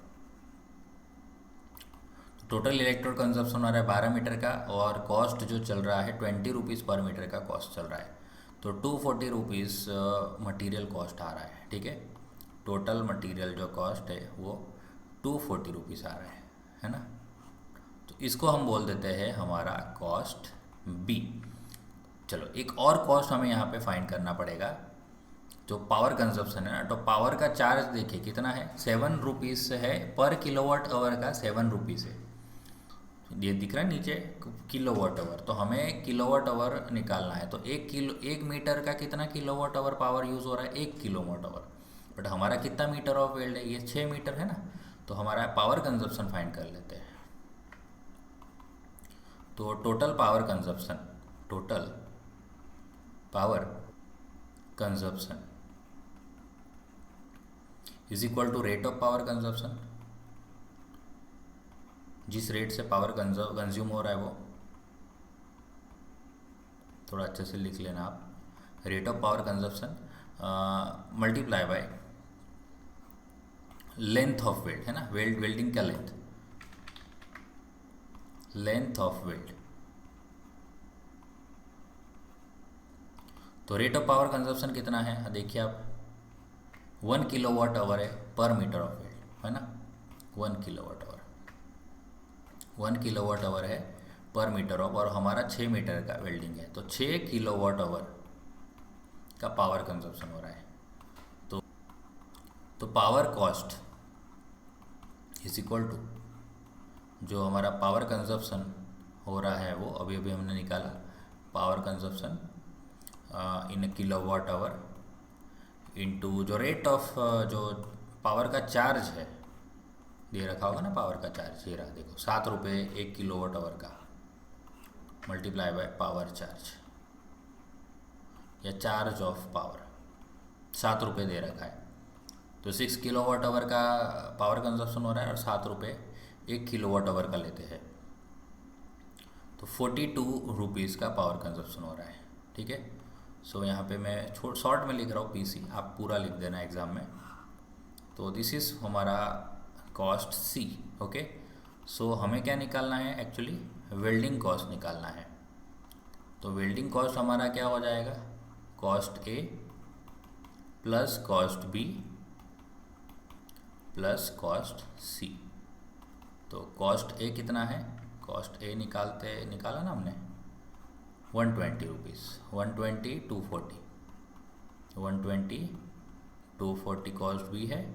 Total electrode consumption हो रहा है 12 मीटर का, और कॉस्ट जो चल रहा है 20 रुपीज़ पर मीटर का कॉस्ट चल रहा है, तो 240 रुपीज़ मटीरियल कॉस्ट आ रहा है, ठीक है। टोटल मटीरियल जो कॉस्ट है वो 240 रुपीज़ आ रहा है ना। तो इसको हम बोल देते हैं हमारा कॉस्ट बी। चलो एक और कॉस्ट हमें यहाँ पे फाइंड करना पड़ेगा, जो पावर कंजप्शन है ना, तो पावर का चार्ज देखिए कितना है, 7 रुपीज़ है पर किलोवाट आवर का, 7 रुपीज़ है, ये दिख रहा है नीचे किलोवाट आवर, तो हमें किलोवाट आवर निकालना है। तो 1 मीटर का कितना किलोवाट आवर पावर यूज़ हो रहा है, 1 किलोवाट आवर, बट हमारा कितना मीटर ऑफ वेल्ड है, ये 6 मीटर है ना, तो हमारा पावर कंजप्शन फाइंड कर लेते हैं। तो total power consumption is equal to rate of power consumption, जिस रेट से पावर कंज्यूम हो रहा है वो, थोड़ा अच्छे से लिख लेना आप, rate of power consumption multiply by length of weld, है ना, वेल्डिंग का लेंथ ऑफ वेल्ड। तो रेट ऑफ पावर कंजप्शन कितना है देखिए आप, 1 किलोवाट आवर है पर मीटर ऑफ वेल्ड, है ना, 1 किलोवाट आवर है पर मीटर ऑफ, और हमारा 6 मीटर का वेल्डिंग है, तो 6 किलोवाट आवर का पावर कंजप्शन हो रहा है। तो power cost is equal to जो हमारा पावर कंजप्शन हो रहा है वो अभी हमने निकाला, power consumption in kilowatt hour into जो रेट ऑफ जो पावर का चार्ज है, दे रखा होगा ना पावर का चार्ज, ये रहा देखो 7 रुपये 1 किलोवाट आवर का, मल्टीप्लाई बाय पावर चार्ज या चार्ज ऑफ पावर, 7 रुपये दे रखा है, तो 6 किलोवाट आवर का पावर कंजप्शन हो रहा है और 7 रुपये 1 किलोवाट आवर का लेते हैं, तो 42 रुपीज़ का पावर कंजप्शन हो रहा है। ठीक है, सो यहाँ पे मैं शॉर्ट में लिख रहा हूँ पीसी, आप पूरा लिख देना एग्ज़ाम में। तो दिस इज़ हमारा कॉस्ट सी। ओके, सो हमें क्या निकालना है एक्चुअली, वेल्डिंग कॉस्ट निकालना है। तो वेल्डिंग कॉस्ट हमारा क्या हो जाएगा, cost A plus cost B plus cost C. तो कॉस्ट ए कितना है, कॉस्ट ए निकाला ना हमने 120 रुपीज़, 120 240, 120 240 कॉस्ट बी है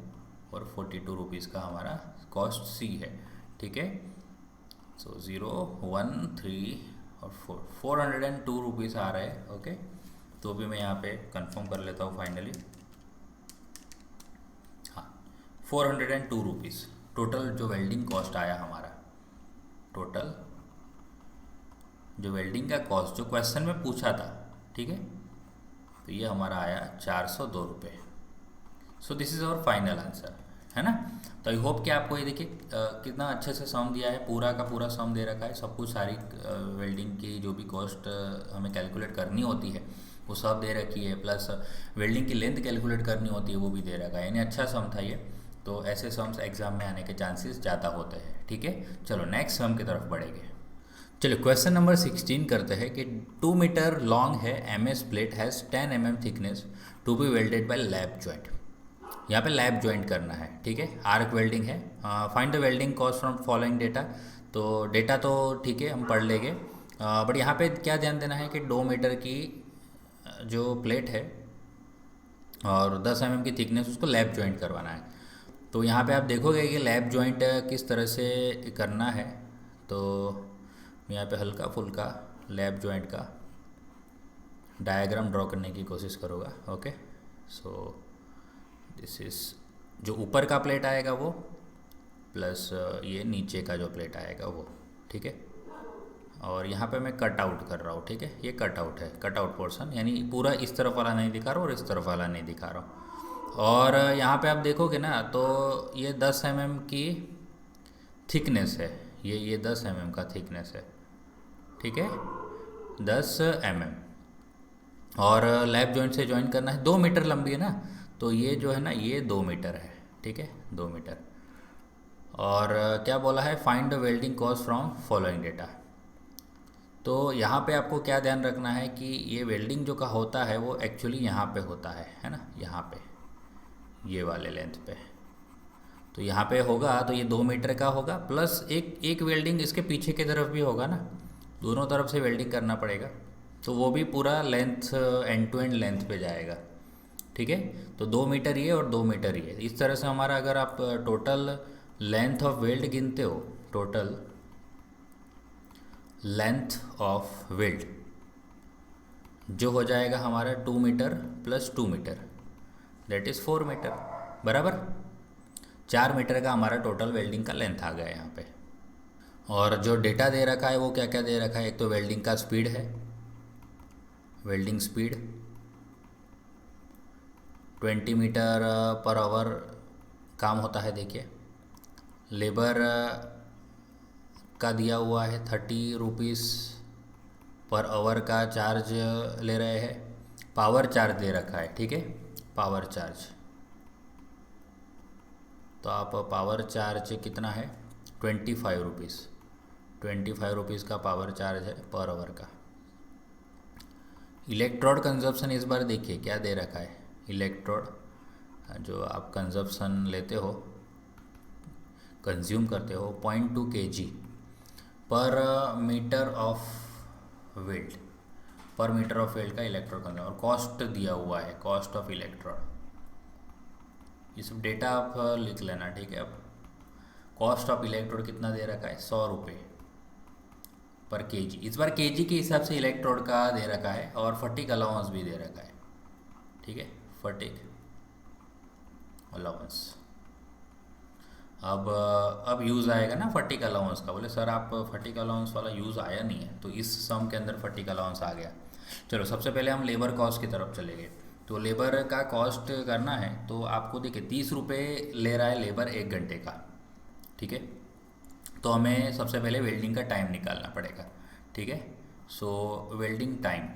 और 42 रुपीज़ का हमारा कॉस्ट सी है। ठीक है, सो 0 1 3 और 402 रुपीज़ आ रहा है। ओके, तो भी मैं यहाँ पे कंफर्म कर लेता हूँ फाइनली, हाँ 402 रुपीज़ टोटल जो वेल्डिंग कॉस्ट आया हमारा, टोटल जो वेल्डिंग का कॉस्ट जो क्वेश्चन में पूछा था। ठीक है, तो ये हमारा आया 402 रुपये। So this is our final answer, है ना। तो आई होप कि आपको ये देखिए कितना अच्छे से सम दिया है, पूरा का पूरा सम दे रखा है, सब कुछ सारी वेल्डिंग की जो भी कॉस्ट हमें कैलकुलेट करनी होती है वो सब दे रखी है, प्लस वेल्डिंग की लेंथ कैलकुलेट करनी होती है वो भी दे रखा है, यानी अच्छा सम था ये। तो ऐसे सम्स एग्जाम में आने के चांसेस ज़्यादा होते हैं। ठीक है, चलो नेक्स्ट सम की तरफ बढ़ेंगे। चलिए क्वेश्चन नंबर 16 करते हैं कि 2 मीटर लॉन्ग है MS plate has 10 mm thickness to be welded by lap joint. यहाँ पे लैप जॉइंट करना है। ठीक है, आर्क वेल्डिंग है। Find the welding cost from following data. तो डेटा तो ठीक है हम पढ़ लेंगे, बट यहाँ पे क्या ध्यान देना है कि 2 मीटर की जो प्लेट है और 10 mm की थिकनेस, उसको लैप जॉइंट करवाना है। तो यहाँ पे आप देखोगे कि लैप जॉइंट किस तरह से करना है। तो यहाँ पे हल्का फुल्का लैप जॉइंट का डायग्राम ड्रॉ करने की कोशिश करूँगा। ओके, सो दिस इज़ जो ऊपर का प्लेट आएगा वो, प्लस ये नीचे का जो प्लेट आएगा वो। ठीक है, और यहाँ पे मैं कट आउट कर रहा हूँ। ठीक है, ये कट आउट है, कट आउट पोर्शन, यानी पूरा इस तरफ वाला नहीं दिखा रहा हूँ और इस तरफ वाला नहीं दिखा रहा हूँ। और यहाँ पे आप देखोगे ना तो ये 10 mm की थिकनेस है, ये 10 mm का थिकनेस है। ठीक है, 10 mm, और लैप जॉइंट से जॉइन करना है, 2 मीटर लंबी है ना, तो ये जो है ना ये 2 मीटर है। ठीक है, 2 मीटर। और क्या बोला है, find the welding cost from following data. तो यहाँ पे आपको क्या ध्यान रखना है कि ये वेल्डिंग जो का होता है वो एक्चुअली यहाँ पे होता है ना, यहाँ पे ये वाले लेंथ पे। तो यहाँ पे होगा तो ये 2 मीटर का होगा, प्लस एक वेल्डिंग इसके पीछे की तरफ भी होगा ना, दोनों तरफ से वेल्डिंग करना पड़ेगा, तो वो भी पूरा length end to end length पे जाएगा। ठीक है, तो 2 मीटर ये और 2 मीटर ये, इस तरह से हमारा अगर आप टोटल लेंथ ऑफ वेल्ड गिनते हो, टोटल लेंथ ऑफ वेल्ड जो हो जाएगा हमारा 2 metre plus 2 metre, that is 4 metre, बराबर 4 मीटर का हमारा टोटल वेल्डिंग का लेंथ आ गया यहाँ पे। और जो डेटा दे रखा है वो क्या क्या दे रखा है, एक तो वेल्डिंग का स्पीड है, welding speed 20 metre per hour काम होता है। देखिए लेबर का दिया हुआ है 30 रुपीज़ पर आवर का चार्ज ले रहे हैं। पावर चार्ज दे रखा है, ठीक है, पावर चार्ज। तो आप पावर चार्ज कितना है, 25 रुपीज़, 25 रुपीज़ का पावर चार्ज है पर आवर का। इलेक्ट्रोड कंजप्शन इस बार देखिए क्या दे रखा है। इलेक्ट्रोड जो आप कंजप्शन लेते हो, कंज्यूम करते हो, 0.2 kg पर मीटर ऑफ वेल्ट, पर मीटर ऑफ वेल्ट का इलेक्ट्रोड कंजप्शन। और कॉस्ट दिया हुआ है, कॉस्ट ऑफ इलेक्ट्रोड। ये सब डेटा आप लिख लेना, ठीक है। अब कॉस्ट ऑफ इलेक्ट्रोड कितना दे रखा है, 100 रुपये पर केजी। इस बार केजी के हिसाब से इलेक्ट्रोड का दे रखा है, और फटीक अलाउंस भी दे रखा है, ठीक है, फटीक अलाउंस। अब यूज़ आएगा ना फटीक अलाउंस का। बोले सर आप फटीक अलाउंस वाला यूज़ आया नहीं है, तो इस सम के अंदर फटीक अलाउंस आ गया। चलो सबसे पहले हम लेबर कॉस्ट की तरफ चले गए। तो लेबर का कॉस्ट करना है तो आपको देखिए 30 रुपये ले रहा है लेबर 1 घंटे का, ठीक है। तो हमें सबसे पहले वेल्डिंग का टाइम निकालना पड़ेगा, ठीक है। सो वेल्डिंग टाइम,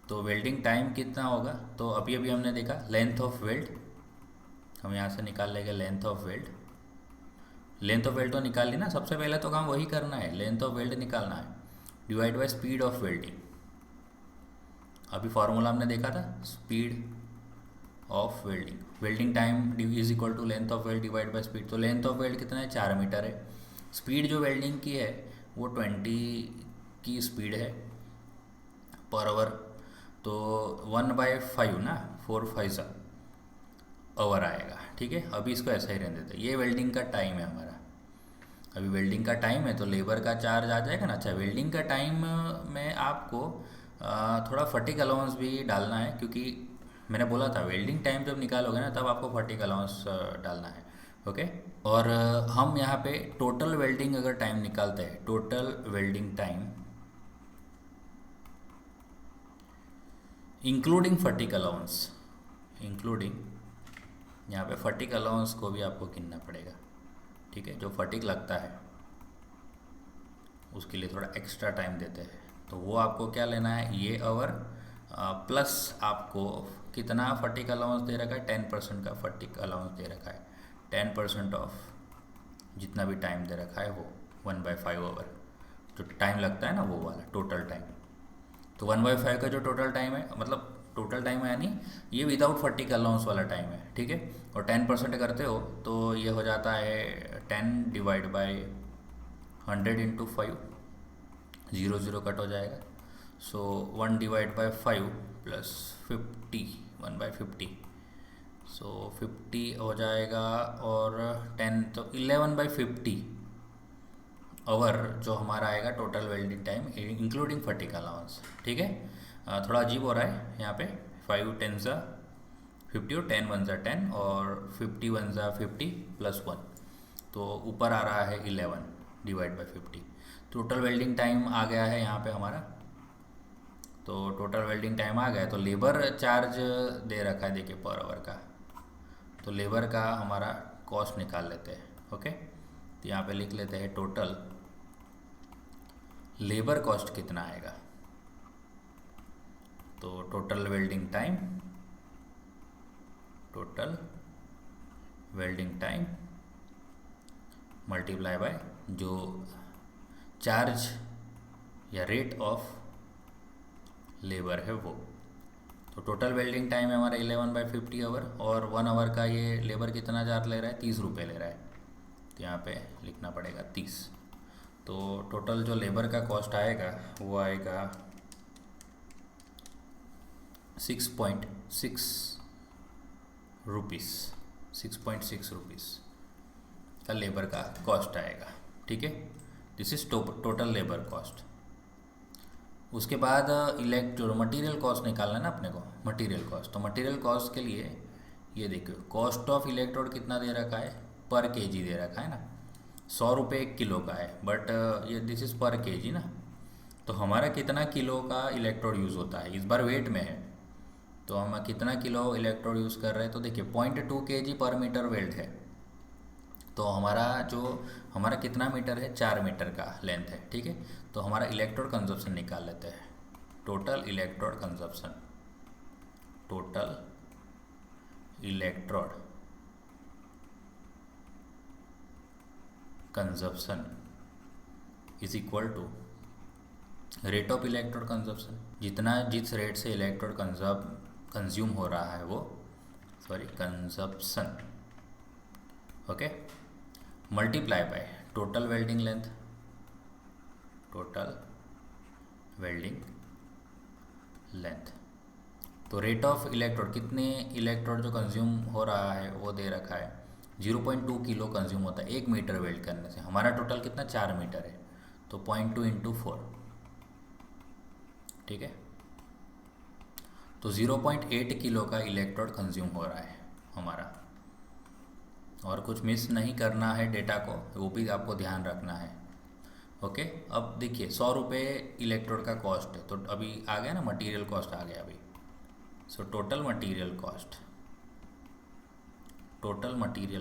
तो वेल्डिंग टाइम कितना होगा, तो अभी अभी हमने देखा लेंथ ऑफ वेल्ड, हम यहाँ से निकाल लेंगे length of weld. Length of weld तो निकाल ली ना, सबसे पहले तो काम वही करना है, लेंथ ऑफ वेल्ड निकालना है, divide by speed of welding. अभी फार्मूला हमने देखा था, speed of welding, welding time is equal to length of weld divide by speed. तो लेंथ ऑफ वेल्ड कितना है, 4 मीटर है। स्पीड जो वेल्डिंग की है वो 20 की स्पीड है पर आवर, तो 1/5 ना, 4/5 आवर आएगा, ठीक है। अभी इसको ऐसा ही रहने देते। ये वेल्डिंग का टाइम है हमारा। अभी वेल्डिंग का टाइम है तो लेबर का चार्ज आ जाएगा ना। अच्छा, वेल्डिंग का टाइम में आपको थोड़ा फटीक अलाउंस भी डालना है, क्योंकि मैंने बोला था वेल्डिंग टाइम जब निकालोगे ना तब आपको फटीक अलाउंस डालना है, ओके। और हम यहाँ पे टोटल वेल्डिंग अगर टाइम निकालते हैं, total welding time including fatigue allowance, including यहाँ पे फटीक अलाउंस को भी आपको गिनना पड़ेगा, ठीक है। जो फटीक लगता है उसके लिए थोड़ा एक्स्ट्रा टाइम देते हैं, तो वो आपको क्या लेना है, ये आवर प्लस आपको कितना फटीक अलाउंस दे रखा है, 10% का फटीक अलाउंस दे रखा है। 10% ऑफ जितना भी टाइम दे रखा है वो 1/5 आवर जो टाइम लगता है ना, वो वाला टोटल टाइम। तो 1/5 का जो टोटल टाइम है, मतलब टोटल टाइम है यानी ये विदाउट फटीक अलाउंस वाला टाइम है, ठीक है। और 10% करते हो तो ये हो जाता है 10 डिवाइड बाय 100 इंटू 5, 0 0 कट हो जाएगा। सो 1 डिवाइड बाय 5 प्लस 50, 1/50, सो 50 हो जाएगा। और 10 तो 11/50 आवर जो हमारा आएगा total welding time including fatigue allowance, ठीक है। थोड़ा अजीब हो रहा है यहाँ पे, 5 10 ज़ा 50 और 10 1 ज़ा 10 और 50 1 ज़ा 50 प्लस 1, तो ऊपर आ रहा है 11 divide by 50। Total welding time आ गया है यहाँ पे हमारा। तो टोटल वेल्डिंग टाइम आ गया, तो लेबर चार्ज दे रखा है देखिए पर आवर का, तो लेबर का हमारा कॉस्ट निकाल लेते हैं, ओके। तो यहाँ पे लिख लेते हैं टोटल लेबर कॉस्ट कितना आएगा। तो total welding time, total welding time multiply by जो चार्ज या रेट ऑफ लेबर है वो। तो टोटल वेल्डिंग टाइम है हमारा 11/50 आवर, और 1 आवर का ये लेबर कितना चार्ज ले रहा है, 30 रुपये ले रहा है। तो यहाँ पे लिखना पड़ेगा 30। तो टोटल जो लेबर का कॉस्ट आएगा वो आएगा 6.6 रुपीज़, 6.6 रुपीज़ का लेबर का कॉस्ट आएगा, ठीक है। This is total labour cost. उसके बाद जो मटेरियल कॉस्ट निकालना है ना अपने को, मटेरियल कॉस्ट। तो मटेरियल कॉस्ट के लिए ये देखिए कॉस्ट ऑफ इलेक्ट्रोड कितना दे रखा है, पर केजी दे रखा है ना। 100 रुपये 1 किलो का है, बट ये दिस इज़ पर केजी ना। तो हमारा कितना किलो का इलेक्ट्रोड यूज़ होता है, इस बार वेट में है, तो हम कितना किलो इलेक्ट्रोड यूज़ कर रहे हैं, तो देखिए 0.2 kg पर मीटर वेट है। तो हमारा कितना मीटर है, 4 मीटर का लेंथ है, ठीक है। तो हमारा इलेक्ट्रोड कंजप्शन निकाल लेते हैं। Total electrode consumption, total electrode consumption is equal to rate of electrode consumption. जिस रेट से इलेक्ट्रोड कंज्यूम हो रहा है वो, consumption, okay, multiply by total welding length, total welding length. तो रेट ऑफ इलेक्ट्रोड, कितने इलेक्ट्रोड जो कंज्यूम हो रहा है वो दे रखा है, 0.2 किलो कंज्यूम होता है 1 मीटर वेल्ड करने से। हमारा टोटल कितना, 4 मीटर है, तो 0.2 इंटू 4, ठीक है। तो 0.8 किलो का इलेक्ट्रोड कंज्यूम हो रहा है हमारा। और कुछ मिस नहीं करना है डेटा को, वो भी आपको ध्यान रखना है, ओके। अब देखिए 100 रुपये इलेक्ट्रोड का कॉस्ट है, तो अभी आ गया ना, मटेरियल कॉस्ट आ गया अभी। सो टोटल मटेरियल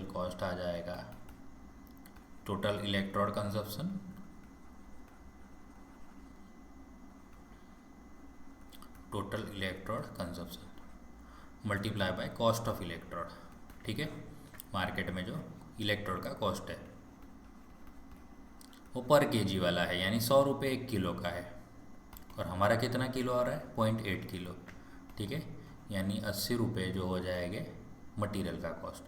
कॉस्ट आ जाएगा, total electrode consumption, multiply by cost of electrode, ठीक है। मार्केट में जो इलेक्ट्रोड का कॉस्ट है वो पर केजी वाला है, यानी 100 रुपये 1 किलो का है। और हमारा कितना किलो आ रहा है, 0.8 किलो, ठीक है। यानी 80 रुपये जो हो जाएंगे मटेरियल का कॉस्ट।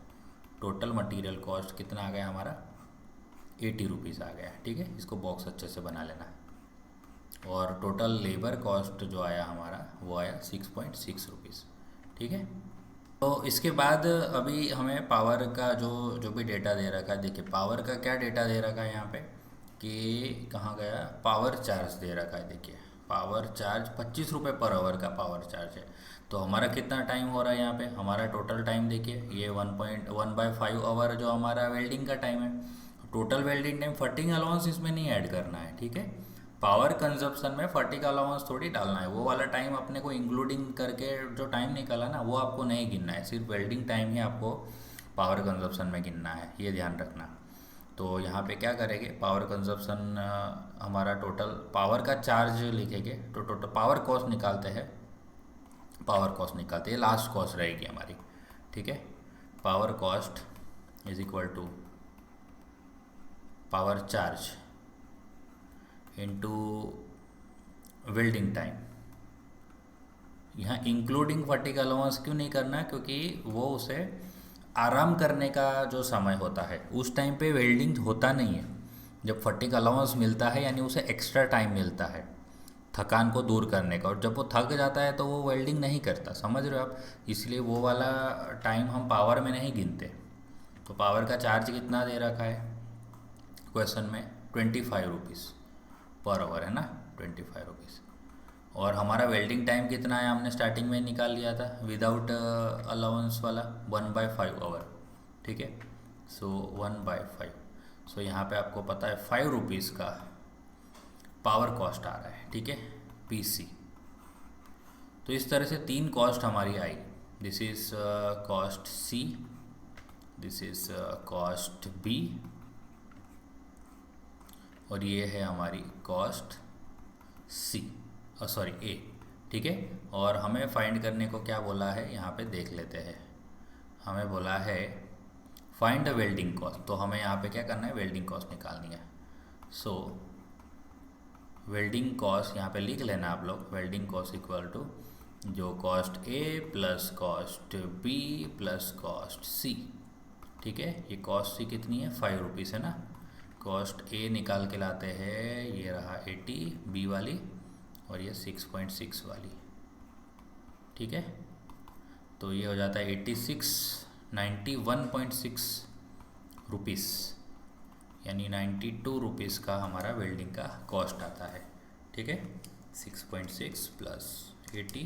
टोटल मटेरियल कॉस्ट कितना आ गया हमारा, 80 रुपीज़ आ गया, ठीक है। इसको बॉक्स अच्छे से बना लेना। और टोटल लेबर कॉस्ट जो आया हमारा वो आया 6.6 रुपीज़, ठीक है। तो इसके बाद अभी हमें पावर का जो भी डेटा दे रखा है, देखिए पावर का क्या डेटा दे रखा है यहाँ पे, कि कहाँ गया, पावर चार्ज दे रखा है। देखिए पावर चार्ज 25 रुपये पर आवर का पावर चार्ज है। तो हमारा कितना टाइम हो रहा है यहाँ पे, हमारा टोटल टाइम देखिए, ये 1.1/5 आवर जो हमारा वेल्डिंग का टाइम है। टोटल वेल्डिंग टाइम, फटिंग अलाउंस इसमें नहीं ऐड करना है, ठीक है। पावर कंजप्शन में फटिंग अलाउंस थोड़ी डालना है, वो वाला टाइम अपने को इंक्लूडिंग करके जो टाइम निकला ना वो आपको नहीं गिनना है, सिर्फ वेल्डिंग टाइम ही आपको पावर कंजप्शन में गिनना है, ये ध्यान रखना। तो यहाँ पे क्या करेंगे, पावर कंजप्शन हमारा टोटल पावर का चार्ज लिखेंगे, तो टोटल पावर कॉस्ट निकालते हैं, ये लास्ट कॉस्ट रहेगी हमारी, ठीक है। Power cost is equal to power charge into welding time. यहाँ इंक्लूडिंग फटिग अलाउंस क्यों नहीं करना, क्योंकि वो उसे आराम करने का जो समय होता है उस टाइम पे वेल्डिंग होता नहीं है। जब फटिग अलाउंस मिलता है यानी उसे एक्स्ट्रा टाइम मिलता है थकान को दूर करने का, और जब वो थक जाता है तो वो वेल्डिंग नहीं करता, समझ रहे हो आप। इसलिए वो वाला टाइम हम पावर में नहीं गिनते। तो पावर का चार्ज कितना दे रखा है क्वेश्चन में, 25 रुपीज़ पर आवर है ना, 25 रुपीज़। और हमारा वेल्डिंग टाइम कितना है, हमने स्टार्टिंग में निकाल लिया था विदाउट अलाउंस वाला, 1/5 आवर, ठीक है। सो 1/5, सो यहाँ पे आपको पता है 5 रुपीज़ का पावर कॉस्ट आ रहा है, ठीक है, पीसी। तो इस तरह से 3 कॉस्ट हमारी आई, this is cost C, this is cost B, और ये है हमारी कॉस्ट सी, सॉरी ए, ठीक है। और हमें फाइंड करने को क्या बोला है यहाँ पे देख लेते हैं। हमें बोला है फाइंड द वेल्डिंग कॉस्ट, तो हमें यहाँ पे क्या करना है, वेल्डिंग कॉस्ट निकालनी है। सो वेल्डिंग कॉस्ट यहाँ पे लिख लेना आप लोग, वेल्डिंग कॉस्ट इक्वल टू जो cost A plus cost B plus cost C, ठीक है। ये कॉस्ट सी कितनी है, 5 रुपीज़ है ना। कॉस्ट ए निकाल के लाते हैं, ये रहा 80 बी वाली, और ये 6.6 वाली, ठीक है। तो ये हो जाता है 91.6 रुपीज़, यानी 92 रुपीज़ का हमारा वेल्डिंग का कॉस्ट आता है, ठीक है। 6.6 प्लस 80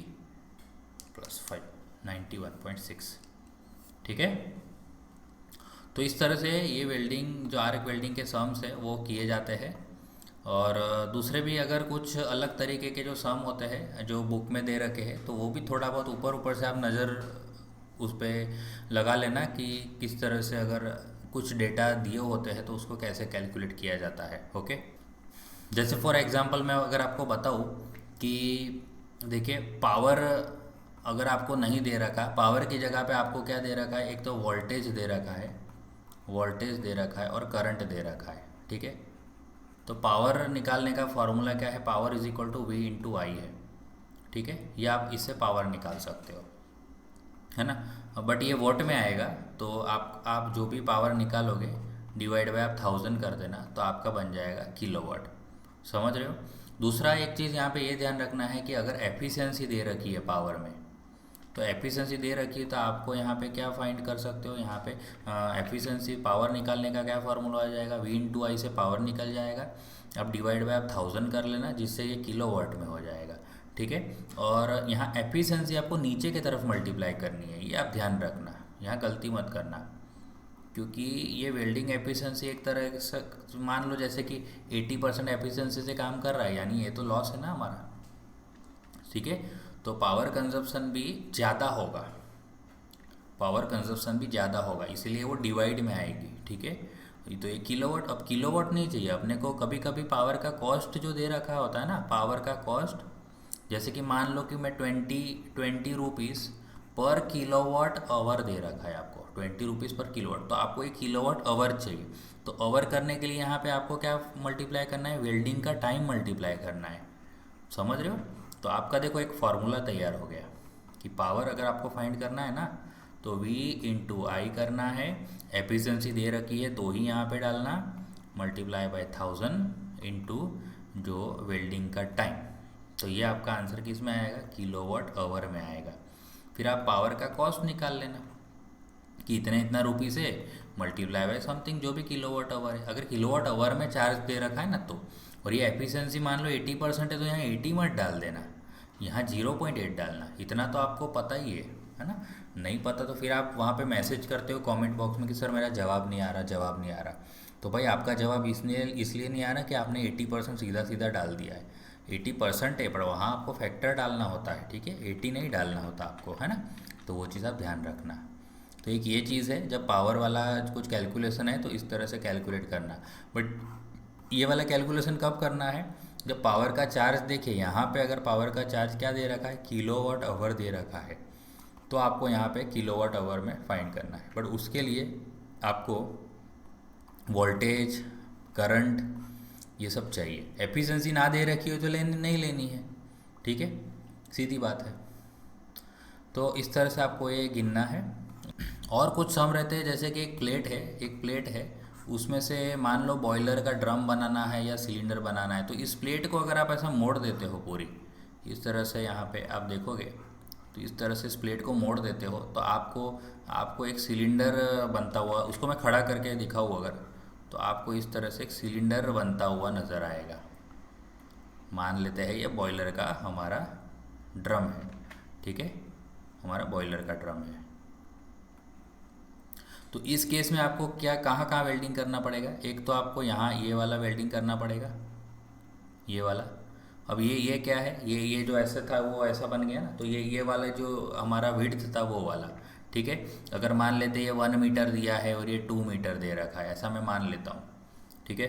प्लस 5, 91.6, ठीक है। तो इस तरह से ये वेल्डिंग जो आर्क वेल्डिंग के सम्स है वो किए जाते हैं। और दूसरे भी अगर कुछ अलग तरीके के जो सम होते हैं जो बुक में दे रखे हैं तो वो भी थोड़ा बहुत ऊपर ऊपर से आप नज़र उस पर लगा लेना कि किस तरह से अगर कुछ डेटा दिए होते हैं तो उसको कैसे कैलकुलेट किया जाता है। ओके, जैसे फॉर एग्जांपल मैं अगर आपको बताऊँ कि देखिए पावर अगर आपको नहीं दे रखा, पावर की जगह पे आपको क्या दे रखा है, एक तो वोल्टेज दे रखा है, वोल्टेज दे रखा है और करंट दे रखा है। ठीक है, तो पावर निकालने का फॉर्मूला क्या है, power is equal to V into I है। ठीक है, ये आप इससे पावर निकाल सकते हो, है ना। बट ये वॉट में आएगा, तो आप जो भी पावर निकालोगे डिवाइड बाय आप 1000 कर देना तो आपका बन जाएगा किलोवाट। समझ रहे हो। दूसरा एक चीज़ यहाँ पे ये ध्यान रखना है कि अगर एफिशिएंसी दे रखी है पावर में, तो एफिशिएंसी दे रखी है तो आपको यहाँ पे क्या फाइंड कर सकते हो, यहाँ पे एफिशिएंसी पावर निकालने का क्या फार्मूला आ जाएगा, वी इंटू आई से पावर निकल जाएगा। अब डिवाइड बाय आप 1000 कर लेना जिससे ये किलोवाट में हो जाएगा। ठीक है, और यहाँ एफिशिएंसी आपको नीचे की तरफ मल्टीप्लाई करनी है, ये आप ध्यान रखना, यहाँ गलती मत करना, क्योंकि ये वेल्डिंग एफिशिएंसी एक तरह से मान लो जैसे कि 80% एफिशिएंसी से काम कर रहा है, यानी ये तो लॉस है ना हमारा। ठीक है, तो पावर कंजप्शन भी ज़्यादा होगा, पावर कंजप्शन भी ज़्यादा होगा, इसलिए वो डिवाइड में आएगी। ठीक है, तो ये किलोवाट, अब किलोवाट नहीं चाहिए अपने को, कभी कभी पावर का कॉस्ट जो दे रखा होता है ना, पावर का कॉस्ट, जैसे कि मान लो कि मैं 20 रुपीज़ पर किलोवाट आवर दे रखा है आपको, 20 रुपीज़ पर किलोवाट, तो आपको एक किलोवाट आवर चाहिए। तो आवर करने के लिए यहाँ पे आपको क्या मल्टीप्लाई करना है, वेल्डिंग का टाइम मल्टीप्लाई करना है। समझ रहे हो। तो आपका देखो एक फार्मूला तैयार हो गया कि पावर अगर आपको फाइंड करना है ना तो V इंटू आई करना है, एफिशिएंसी दे रखी है तो ही यहाँ पे डालना, मल्टीप्लाई बाय 1000 इंटू जो वेल्डिंग का टाइम, तो ये आपका आंसर किस में आएगा, किलोवाट आवर में आएगा। फिर आप पावर का कॉस्ट निकाल लेना कि इतना रुपये से मल्टीप्लाई बाय समथिंग जो भी किलोवाट आवर है। अगर किलोवाट आवर में चार्ज दे रखा है ना तो, और ये एफिशिएंसी मान लो 80% है तो यहाँ 80 मत डाल देना, यहाँ 0.8 डालना, इतना तो आपको पता ही है ना। नहीं पता तो फिर आप वहाँ पे मैसेज करते हो कमेंट बॉक्स में कि सर मेरा जवाब नहीं आ रहा, जवाब नहीं आ रहा। तो भाई आपका जवाब इसलिए नहीं आ रहा कि आपने 80% सीधा सीधा डाल दिया है। 80% है पर वहाँ आपको फैक्टर डालना होता है। ठीक है, 80 नहीं डालना होता आपको, है ना। तो वो चीज़ आप ध्यान रखना। तो एक ये चीज़ है, जब पावर वाला कुछ कैलकुलेशन है तो इस तरह से कैलकुलेट करना। बट ये वाला कैलकुलेशन कब करना है, जब पावर का चार्ज देखिए यहाँ पे, अगर पावर का चार्ज क्या दे रखा है, किलोवाट आवर दे रखा है, तो आपको यहाँ पे किलोवाट आवर में फाइंड करना है। बट उसके लिए आपको वोल्टेज, करंट ये सब चाहिए। एफिशिएंसी ना दे रखी हो तो नहीं लेनी है। ठीक है, सीधी बात है। तो इस तरह से आपको ये गिनना है। और कुछ सम रहते हैं, जैसे कि एक प्लेट है उसमें से मान लो बॉयलर का ड्रम बनाना है या सिलेंडर बनाना है, तो इस प्लेट को अगर आप ऐसा मोड़ देते हो पूरी इस तरह से, यहाँ पे आप देखोगे तो इस तरह से इस प्लेट को मोड़ देते हो तो आपको एक सिलेंडर बनता हुआ, उसको मैं खड़ा करके दिखाऊँ अगर, तो आपको इस तरह से एक सिलेंडर बनता हुआ नज़र आएगा। मान लेते हैं ये बॉयलर का हमारा ड्रम है। ठीक है, हमारा बॉयलर का ड्रम है। तो इस केस में आपको क्या कहाँ वेल्डिंग करना पड़ेगा, एक तो आपको यहाँ ये वाला वेल्डिंग करना पड़ेगा, ये वाला। अब ये क्या है, ये जो ऐसा था वो ऐसा बन गया ना, तो ये वाला जो हमारा विड्थ था वो वाला। ठीक है, अगर मान लेते ये 1 मीटर दिया है और ये 2 मीटर दे रखा है, ऐसा मैं मान लेता हूँ। ठीक है,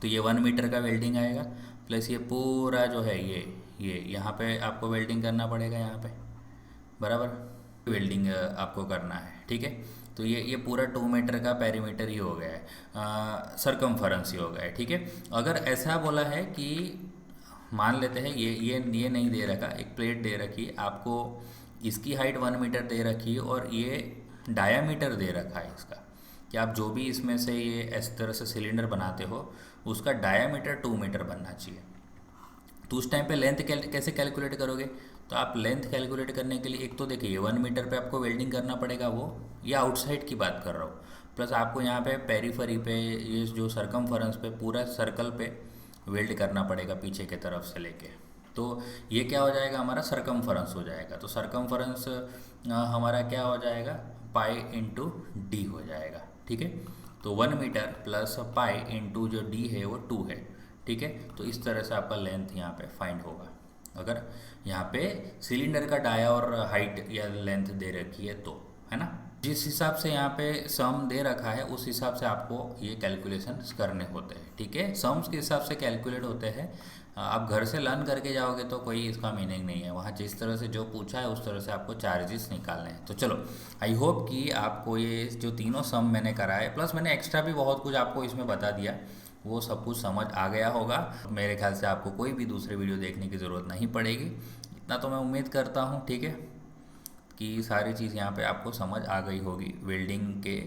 तो ये 1 मीटर का वेल्डिंग आएगा, प्लस ये पूरा जो है ये यहाँ पे आपको वेल्डिंग करना पड़ेगा, यहाँ पे बराबर वेल्डिंग आपको करना है। ठीक है, तो ये पूरा 2 मीटर का पेरीमीटर ही हो गया है, सरकमफरेंस ही हो गया है। ठीक है, अगर ऐसा बोला है कि मान लेते हैं ये नहीं दे रखा, एक प्लेट दे रखी है आपको, इसकी हाइट 1 मीटर दे रखी है और ये डायामीटर दे रखा है इसका, कि आप जो भी इसमें से ये इस तरह से सिलेंडर बनाते हो उसका डायामीटर 2 मीटर बनना चाहिए। तो उस टाइम पे लेंथ कैसे कैलकुलेट करोगे, तो आप लेंथ कैलकुलेट करने के लिए एक तो देखिए 1 मीटर पे आपको वेल्डिंग करना पड़ेगा, वो ये आउटसाइड की बात कर रहा हूँ, प्लस आपको यहाँ पे पेरीफरी पे ये जो सरकमफरेंस पे पूरा सर्कल पे वेल्ड करना पड़ेगा पीछे के तरफ से लेके। तो ये क्या हो जाएगा, हमारा सरकमफरेंस हो जाएगा। तो सरकमफरेंस हमारा क्या हो जाएगा, पाई इंटू डी हो जाएगा, ठीक है। तो 1 मीटर प्लस पाई इंटू जो डी है वो 2 है, ठीक है। तो इस तरह से आपका लेंथ यहाँ पे फाइंड होगा, अगर यहाँ पे सिलेंडर का डाया और हाइट या लेंथ दे रखी है तो, है ना। जिस हिसाब से यहाँ पे सम दे रखा है उस हिसाब से आपको ये कैलकुलेशन करने होते हैं, ठीक है। सम्स के हिसाब से कैलकुलेट होते हैं, आप घर से लर्न करके जाओगे तो कोई इसका मीनिंग नहीं है, वहाँ जिस तरह से जो पूछा है उस तरह से आपको चार्जेस निकालने हैं। तो चलो, आई होप कि आपको ये जो तीनों सम मैंने कराए प्लस मैंने एक्स्ट्रा भी बहुत कुछ आपको इसमें बता दिया, वो सब कुछ समझ आ गया होगा। मेरे ख्याल से आपको कोई भी दूसरी वीडियो देखने की ज़रूरत नहीं पड़ेगी, इतना तो मैं उम्मीद करता हूँ, ठीक है, कि सारी चीज़ यहाँ पे आपको समझ आ गई होगी। वेल्डिंग के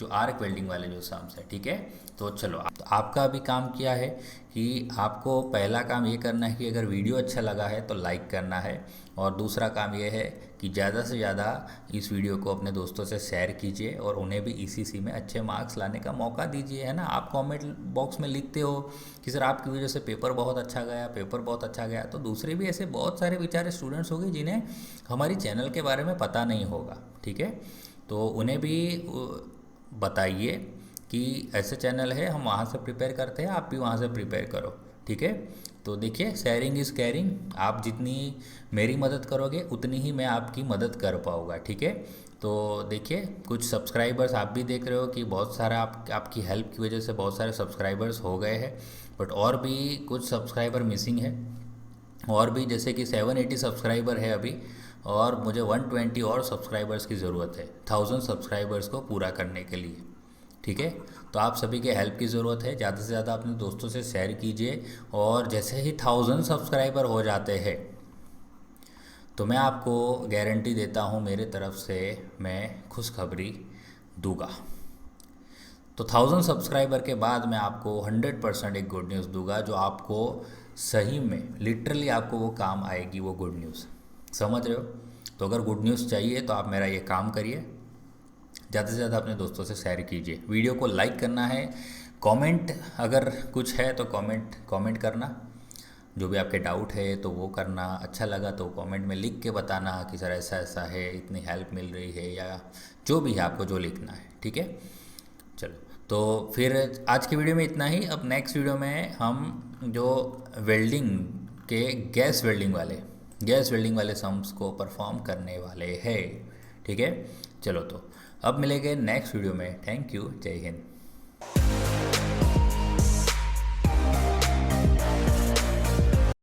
जो आर्क वेल्डिंग वाले जो सम्स है, ठीक है। तो चलो, तो आपका अभी काम क्या है कि आपको पहला काम ये करना है कि अगर वीडियो अच्छा लगा है तो लाइक करना है, और दूसरा काम ये है कि ज़्यादा से ज़्यादा इस वीडियो को अपने दोस्तों से शेयर कीजिए और उन्हें भी ईसीसी में अच्छे मार्क्स लाने का मौका दीजिए, है ना। आप कमेंट बॉक्स में लिखते हो कि सर आपकी वजह से पेपर बहुत अच्छा गया, पेपर बहुत अच्छा गया, तो दूसरे भी ऐसे बहुत सारे बेचारे स्टूडेंट्स होंगे जिन्हें हमारी चैनल के बारे में पता नहीं होगा, ठीक है। तो उन्हें भी बताइए कि ऐसे चैनल है, हम वहाँ से प्रिपेयर करते हैं, आप भी वहाँ से प्रिपेयर करो, ठीक है। तो देखिए, शेयरिंग इज़ केयरिंग, आप जितनी मेरी मदद करोगे उतनी ही मैं आपकी मदद कर पाऊँगा, ठीक है। तो देखिए, कुछ सब्सक्राइबर्स आप भी देख रहे हो कि बहुत सारा आपकी हेल्प की वजह से बहुत सारे सब्सक्राइबर्स हो गए हैं, बट और भी कुछ सब्सक्राइबर मिसिंग है, और भी जैसे कि 780 सब्सक्राइबर है अभी, और मुझे 120 और सब्सक्राइबर्स की ज़रूरत है 1000 सब्सक्राइबर्स को पूरा करने के लिए, ठीक है। तो आप सभी के हेल्प की ज़रूरत है, ज़्यादा से ज़्यादा अपने दोस्तों से शेयर कीजिए, और जैसे ही 1000 सब्सक्राइबर हो जाते हैं तो मैं आपको गारंटी देता हूँ, मेरे तरफ से मैं खुशखबरी दूंगा। तो 1000 सब्सक्राइबर के बाद मैं आपको 100% एक गुड न्यूज़ दूंगा, जो आपको सही में लिटरली आपको वो काम आएगी, वो गुड न्यूज़, समझ रहे हो। तो अगर गुड न्यूज़ चाहिए तो आप मेरा ये काम करिए, ज़्यादा से ज़्यादा अपने दोस्तों से शेयर कीजिए, वीडियो को लाइक करना है, कमेंट अगर कुछ है तो कमेंट करना, जो भी आपके डाउट है तो वो करना, अच्छा लगा तो कमेंट में लिख के बताना कि सर ऐसा ऐसा है, इतनी हेल्प मिल रही है, या जो भी है आपको जो लिखना है, ठीक है। चलो, तो फिर आज की वीडियो में इतना ही। अब नेक्स्ट वीडियो में हम जो वेल्डिंग के गैस वेल्डिंग वाले सम्स को परफॉर्म करने वाले हैं, ठीक है। चलो, तो अब मिलेंगे नेक्स्ट वीडियो में। थैंक यू, जय हिंद।